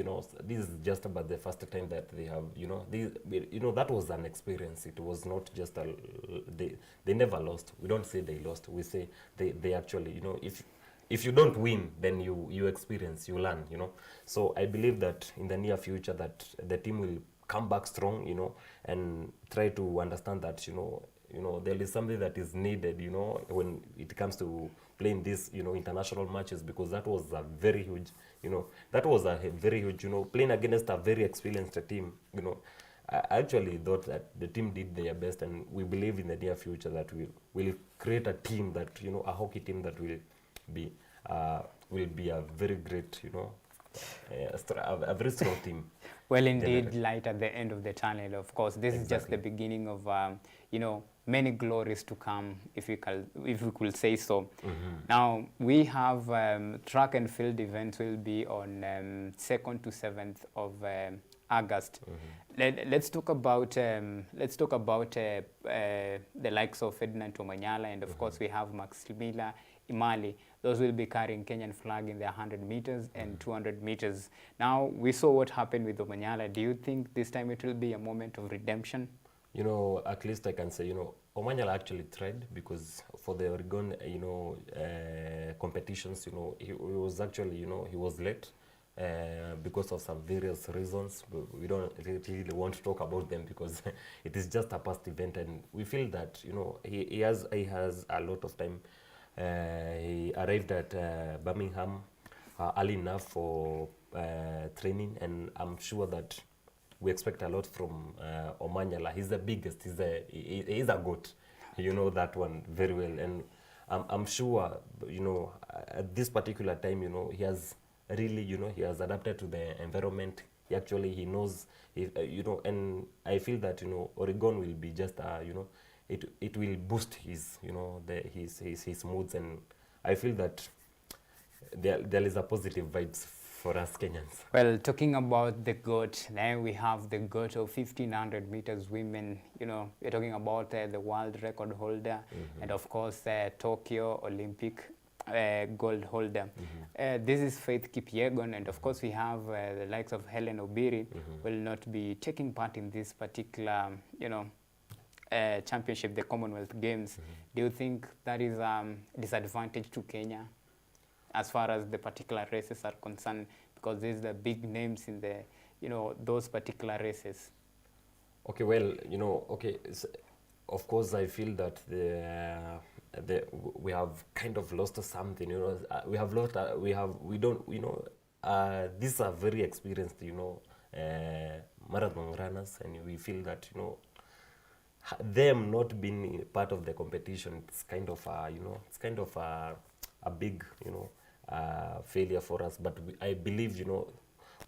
this is just about the first time that they have, that was an experience. It was not just they never lost. We don't say they lost. We say they actually, if you don't win, then you experience, you learn, So I believe that in the near future that the team will come back strong, and try to understand that, there is something that is needed, when it comes to playing these, international matches, because that was a very huge, playing against a very experienced team, I actually thought that the team did their best, and we believe in the near future that we'll create a team that, a hockey team that will be a very great, a very strong team. Well, indeed, light at the end of the tunnel. Of course, this is just the beginning of, many glories to come, if we could say so. Now, we have track and field events will be on 2nd to 7th of August. Let's talk about the likes of Ferdinand Omanyala, and of course we have Maximila Imali. Those will be carrying Kenyan flag in the 100 meters and 200 meters. Now, we saw what happened with Omanyala. Do you think this time it will be a moment of redemption? At least I can say, Omanyala actually tried, because for the Oregon, competitions, he was actually, he was late because of some various reasons. We don't really want to talk about them because it is just a past event, and we feel that, he has a lot of time. He arrived at Birmingham early enough for training, and I'm sure that we expect a lot from Omanyala. He's the biggest. He's a goat. You know that one very well, and I'm sure, at this particular time, he has really, he has adapted to the environment. He knows, and I feel that, Oregon will be just it will boost his, his moods, and I feel that there is a positive vibes for us Kenyans. Well, talking about the GOAT, then we have the GOAT of 1500 meters women. You know, we're talking about the world record holder, and of course, Tokyo Olympic gold holder. This is Faith Kipyegon, and of course, we have the likes of Helen Obiri will not be taking part in this particular, you know, championship, the Commonwealth Games. Do you think that is disadvantage to Kenya as far as the particular races are concerned, because there's the big names in the, you know, those particular races? Okay, well, you know, okay, of course I feel that we have kind of lost something, you know. We have lost, we don't, you know, these are very experienced, you know, marathon runners, and we feel that, you know, them not being part of the competition, it's kind of, you know, it's kind of a big, you know, failure for us. But I believe, you know,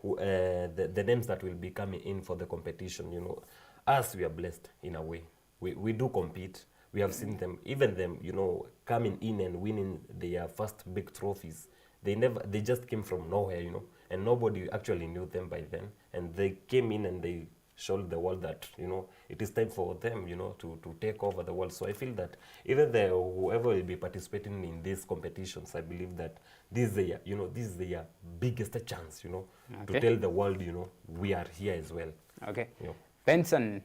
the names that will be coming in for the competition, you know, us, we are blessed in a way. We do compete. We have seen them, even them, you know, coming in and winning their first big trophies. They just came from nowhere, you know, and nobody actually knew them by then. And they came in and they showed the world that, you know, it is time for them, you know, to take over the world. So I feel that even whoever will be participating in these competitions, I believe that this is their, you know, this is their biggest chance, you know, to tell the world, you know, we are here as well. Okay. You know. Benson,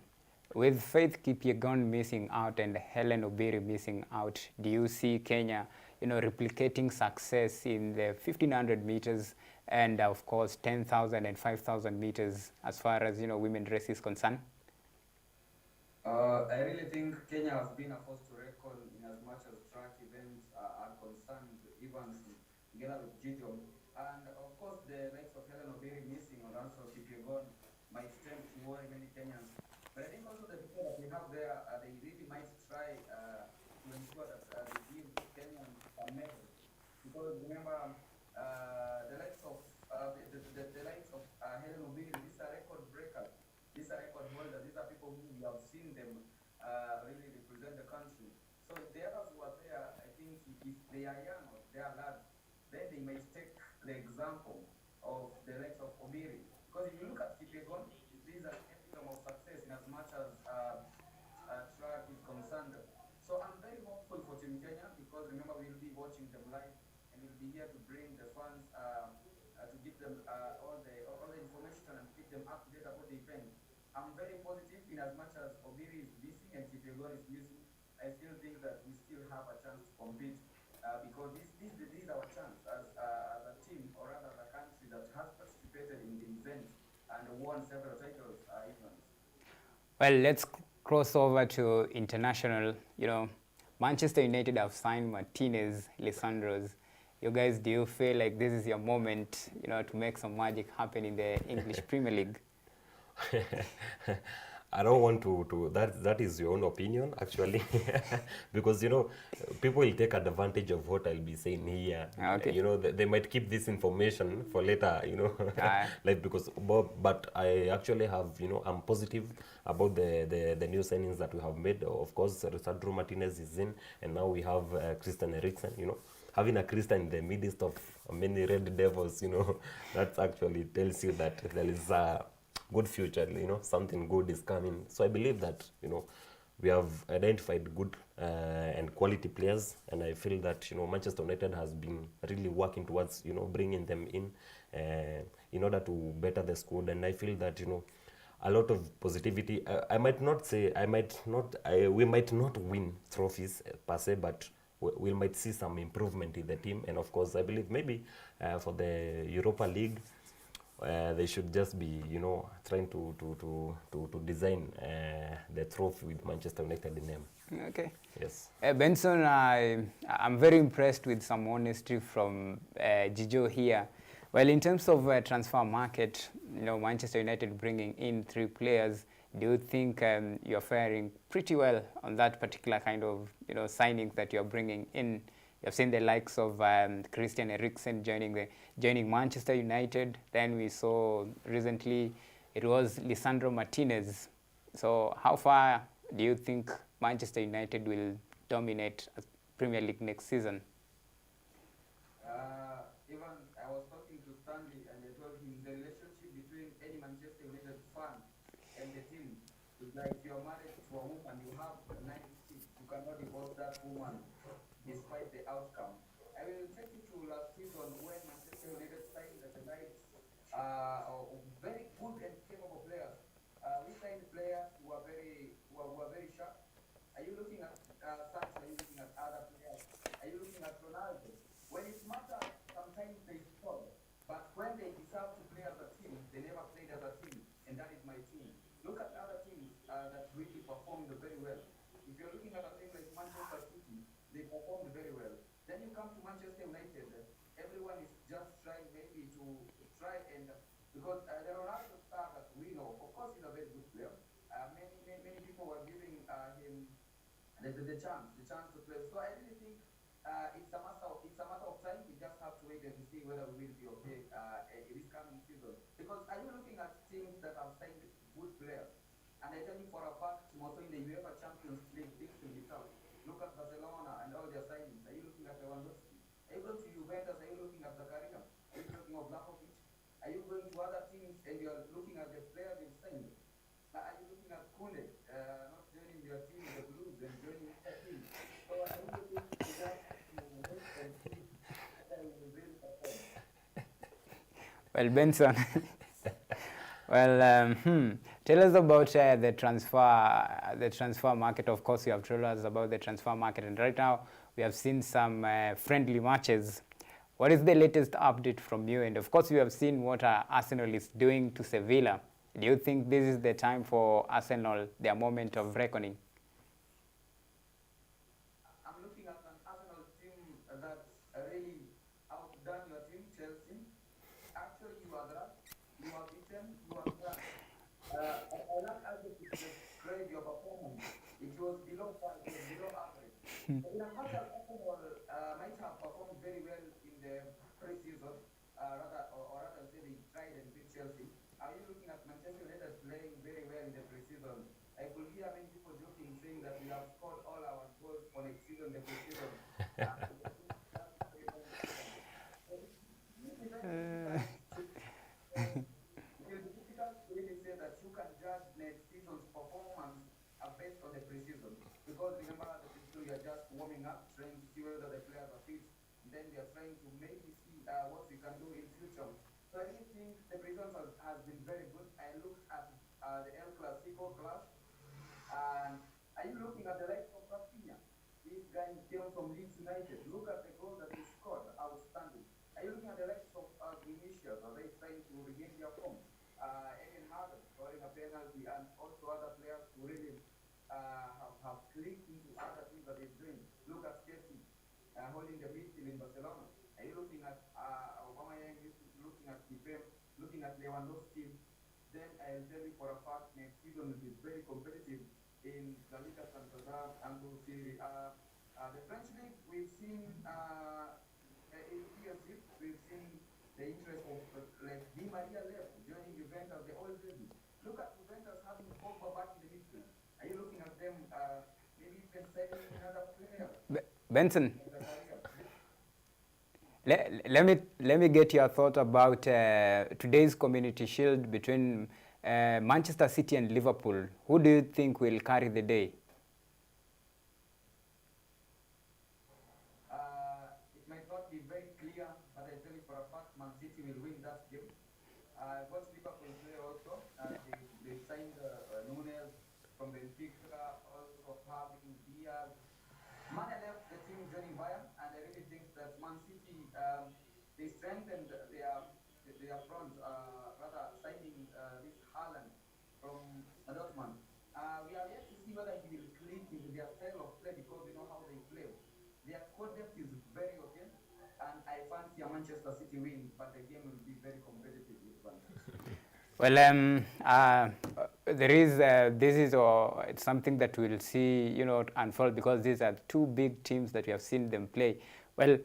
with Faith Kipyegon missing out and Helen Obiri missing out, do you see Kenya, you know, replicating success in the 1500 meters and of course 10,000 and 5,000 meters as far as, you know, women race is concerned? I really think Kenya has been a force to reckon in as much as track events are concerned, even together with Gideon. And of course, the likes of Helen Obiri missing and also Kipyegon might tend to worry many Kenyans. But I think also the people that we have there, they really might try to ensure that they give Kenyans a medal. Because remember, the likes of Helen Obiri, these are record breakers, these are record holders, these are people who we have seen them really represent the country. So the others who are there, I think if they are young or they are lads, then they might take the example of the likes of Obiri. Because if you look at Kipyegon, these are epitome of success in as much as track is concerned. So I'm very hopeful for Team Kenya, because remember we'll be watching them live and we'll be here to bring the fans to give them all the information and keep them up to date about the event. I'm very positive in as much as Obiri is missing and Kipyegon is missing. I still think that we still have a chance to compete because this is our chance as a team, or rather as a country that has participated in the event and won several titles. Well, let's cross over to international. You know, Manchester United have signed Martinez, Lisandros. You guys, do you feel like this is your moment, you know, to make some magic happen in the English Premier League? I don't want to that is your own opinion, actually. Because, you know, people will take advantage of what I'll be saying here. Okay. You know, they might keep this information for later, you know. Like, because, but I actually have, you know, I'm positive about the new signings that we have made. Of course, Sandro Martinez is in, and now we have Christian Eriksen, you know. Having a Christian in the midst of many Red Devils, you know, that actually tells you that there is a good future, you know, something good is coming. So I believe that, you know, we have identified good and quality players, and I feel that, you know, Manchester United has been really working towards, you know, bringing them in order to better the squad. And I feel that, you know, a lot of positivity. I might not say, we might not win trophies per se, but we might see some improvement in the team. And of course, I believe maybe for the Europa League, they should just be, you know, trying to design the trophy with Manchester United in them. Okay. Yes. Benson, I'm very impressed with some honesty from Jijo here. Well, in terms of transfer market, you know, Manchester United bringing in 3 players, do you think you're faring pretty well on that particular kind of, you know, signings that you're bringing in? You've seen the likes of Christian Eriksen joining Manchester United. Then we saw recently it was Lisandro Martinez. So how far do you think Manchester United will dominate Premier League next season? Even I was talking to Stanley and It's like you're married to a woman, you have 9 kids, you cannot divorce that woman despite the outcome. I will take you to last season when Manchester United signed the likes of very good and capable players. We signed players who are very sharp. Are you looking at Sancho? Are you looking at other players? Are you looking at Ronaldo? When it matters, sometimes they score. But when they deserve to play as a team, they never played as a team. And that is my team. Look at other teams that really performed very well. If you're looking at a team like Manchester City, they performed very well. Then you come to Manchester United, everyone is just trying maybe to try and because the Ronaldo star that we know, of course, he's a very good player. Many people were giving him the chance to play. So I really think it's a matter of time. We just have to wait and to see whether we will be okay this coming season. Because are you looking at teams that have signed good players? And I tell you for a fact, also in the UEFA Champions League, things will be tough. Look at Barcelona and all their signings. Are you looking at Lewandowski? Are you going to Juventus? Are you looking at Zakaria? Are you looking at Vlahovic? Are you going to other teams and you are looking at the players they've signed? Are you looking at Kunde, not joining your team, the Blues, and joining other teams? So I really think we have to wait and see whether we will really perform. Well, Benson, well, tell us about the transfer market. Of course, you have told us about the transfer market, and right now we have seen some friendly matches. What is the latest update from you? And of course, you have seen what Arsenal is doing to Sevilla. Do you think this is the time for Arsenal, their moment of reckoning? I'm looking at an Arsenal team that's really outdone your team, Chelsea. Actually, you are that. You are beaten. You are that. I like how to describe your performance. It was below par, it was below average. So in a match, Arsenal might have performed very well in the pre-season, or rather say they tried and beat Chelsea. Are you looking at Manchester United playing very well in the pre-season? I could hear many people joking, saying that we have scored all our goals for next season, the pre-season. It will be difficult to really say that you can judge next season's performance based on the pre-season. Because remember, the pre-season you are just warming up, trying to see whether the players are fit. Then we are trying to maybe see what we can do in future. So I really think the pre-season has been very good. I looked at the El Clasico clash, and are you looking at the likes of Rafinha? This guy came from Leeds United. Look at the goal that he scored, outstanding. Are you looking at the likes of Vinicius? Are they trying to regain their form? Eden Hazard scoring a penalty, and also other players who really have clicked into other things that they're doing. Look at Chelsea holding the midfield in Barcelona. Are you looking at Aubameyang? Looking at Kipem? Looking at Lewandowski? Then I'll tell you for a fact next season will be very competitive in La Liga Santander and Serie A. The French League, we've seen in PSG, we've seen the interest of like Di Maria left, joining Juventus, the old lady. Look at Juventus having Pogba back in the midfield. Are you looking at them maybe even signing another player? Benson, let me get your thought about today's Community Shield between Manchester City and Liverpool. Who do you think will carry the day? It might not be very clear, but I tell you for a fact, Man City will win that game. I've watched Liverpool play also. They signed Nunes from Benfica, also having Diaz. Mane left the team joining Bayern, and I really think that Man City they strengthened their front, rather signing this Haaland from Dortmund. We are yet to see whether he will click into their style of play because we know how they play. Their squad depth is very okay, and I fancy a Manchester City win, but the game will be very competitive this one. Well, there is this is it's something that we'll see, unfold because these are two big teams that we have seen them play. Well,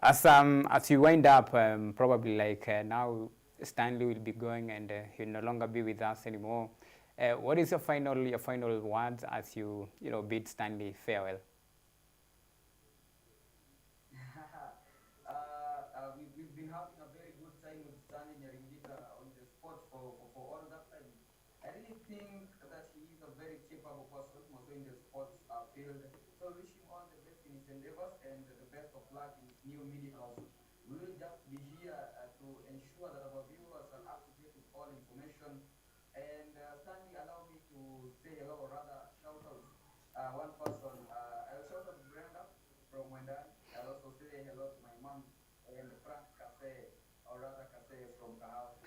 as you wind up, probably like now Stanley will be going and he'll no longer be with us anymore. What is your final words as you bid Stanley farewell? We've been having a very good time with Stanley Nyaringita on the spot for all that time. I really think that he is a field. So wish him all the best in his endeavors and the best of luck in his new media house. We will just be here to ensure that our viewers are up to date with all information. And Stanley, allow me to say hello, or rather shout out one person. I'll shout out Brenda from Wendan. I'll also say hello to my mom and Frank Kase, or rather Kase from Kahao.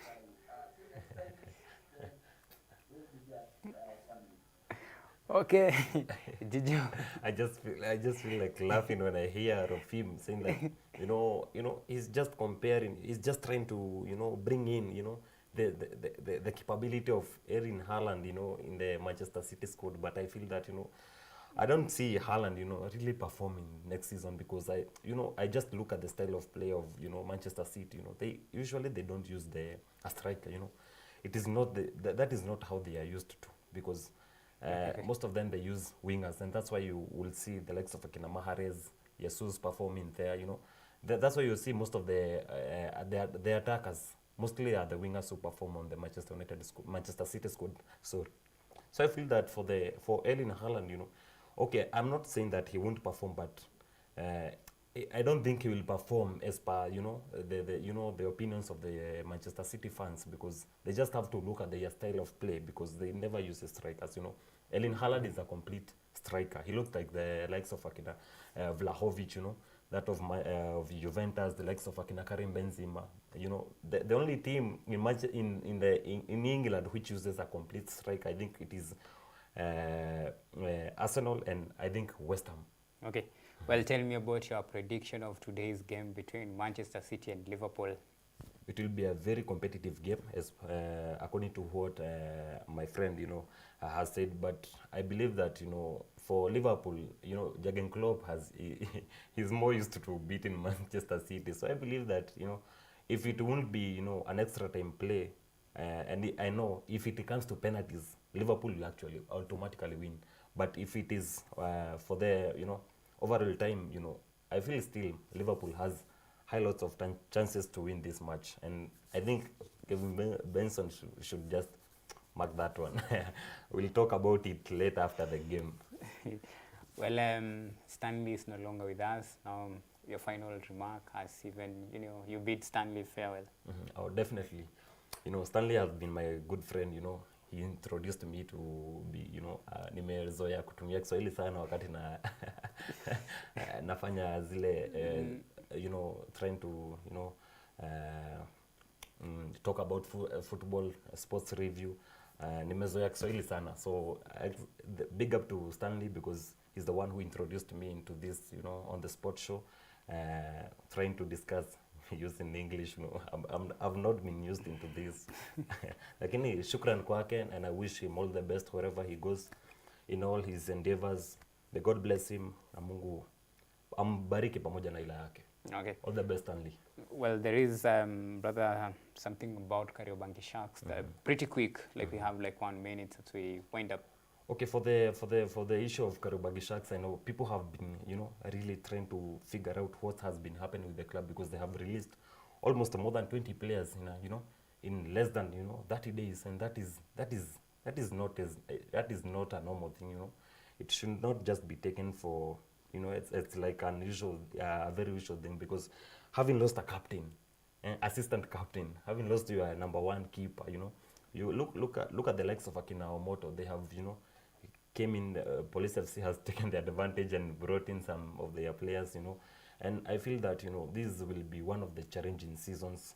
Till next time, we'll be here, Stanley. Okay. Did you? I just feel like laughing when I hear of him saying that, he's just comparing, he's just trying to, bring in, the capability of Erling Haaland, in the Manchester City squad. But I feel that, I don't see Haaland, really performing next season, because I just look at the style of play of, Manchester City. They usually don't use a striker. It is not that is not how they are used to, because most of them they use wingers, and that's why you will see the likes of Akina Mahrez, Jesus performing there. That's why you see most of the attackers mostly are the wingers who perform on the Manchester City squad. So I feel that for Erling Haaland, okay, I'm not saying that he won't perform, but I don't think he will perform as per the opinions of the Manchester City fans, because they just have to look at their style of play, because they never use strikers. Erling Haaland is a complete striker. He looks like the likes of Akina Vlahovic, that of Juventus, the likes of Akina Karim Benzema. The only team in England which uses a complete striker, I think it is Arsenal and I think West Ham. Okay. Well, tell me about your prediction of today's game between Manchester City and Liverpool. It will be a very competitive game, as according to what my friend, has said. But I believe that, for Liverpool, Jurgen Klopp he's more used to beating Manchester City. So I believe that, if it won't be, an extra time play, and I know if it comes to penalties, Liverpool will actually automatically win. But if it is for the, overall time, I feel still Liverpool has high lots of chances to win this match, and I think Kevin Benson should just mark that one. We'll talk about it later after the game. Well, Stanley is no longer with us now. Your final remark, as even you bid Stanley farewell. Oh, definitely. Stanley has been my good friend. He introduced me to be, nimezoea kutumia Kiswahili sana wakati nafanya zile trying to talk about football, sports review. Nimezoea Kiswahili sana, so big up to Stanley, because he's the one who introduced me into this, on the sports show, trying to discuss using English. I've not been used into this. Lakini shukran kwake, and I wish him all the best wherever he goes in all his endeavors. May God bless him, na Mungu ambariki pamoja na ila yake. Okay. All the best, Stanley. Well, there is brother, something about Kariobangi Sharks. Pretty quick, like we have like 1 minute as we wind up. Okay, for the issue of Kariobangi Sharks, I know people have been, really trying to figure out what has been happening with the club, because they have released almost more than 20 players in less than 30 days, and that is not a normal thing. It should not just be taken for it's like unusual, a very usual thing, because having lost a captain, assistant captain, having lost your number one keeper, you look at the likes of Akina Omoto. They have came in, Police FC has taken the advantage and brought in some of their players, and I feel that this will be one of the challenging seasons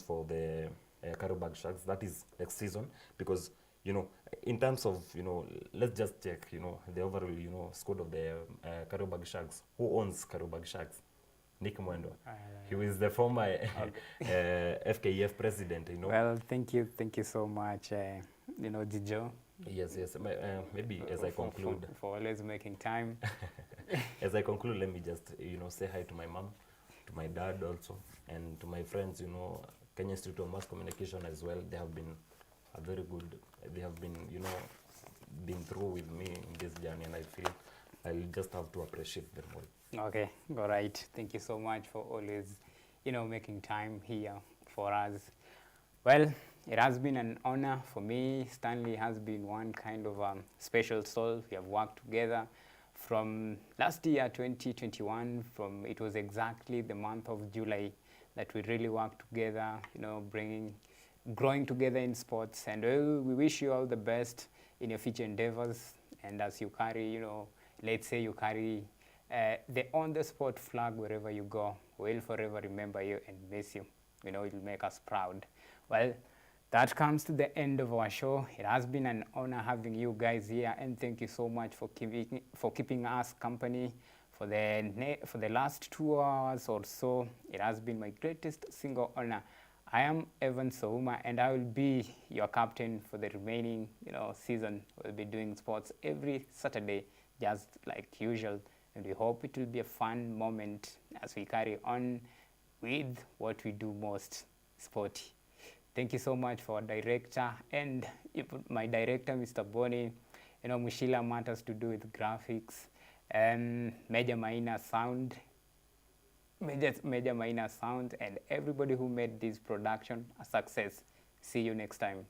for the Kariobangi Sharks. That is next season, because in terms of let's just check the overall squad of the Kariobangi Sharks. Who owns Kariobangi Sharks? Nick Mwendo. He was the former FKF president. Well, thank you so much, Jijo. Yes. Maybe as I conclude, for always making time. As I conclude, let me just say hi to my mom, to my dad also, and to my friends. Kenya Institute of Mass Communication as well. They have been very good. They have been been through with me in this journey, and I feel I'll just have to appreciate them all. Okay, all right. Thank you so much for always making time here for us. Well, it has been an honor for me. Stanley has been one kind of special soul. We have worked together from last year, 2021, it was exactly the month of July that we really worked together, growing together in sports. And we wish you all the best in your future endeavors. And as you carry, let's say you carry the on-the-spot flag wherever you go, we'll forever remember you and miss you. It'll make us proud. Well, that comes to the end of our show. It has been an honor having you guys here, and thank you so much for keeping us company for the last 2 hours or so. It has been my greatest single honor. I am Evan Souma, and I will be your captain for the remaining season. We'll be doing sports every Saturday, just like usual, and we hope it will be a fun moment as we carry on with what we do most, sport. Thank you so much for our director and my director, Mr. Boni. Mushila matters to do with graphics, Major Maina Sound, and everybody who made this production a success. See you next time.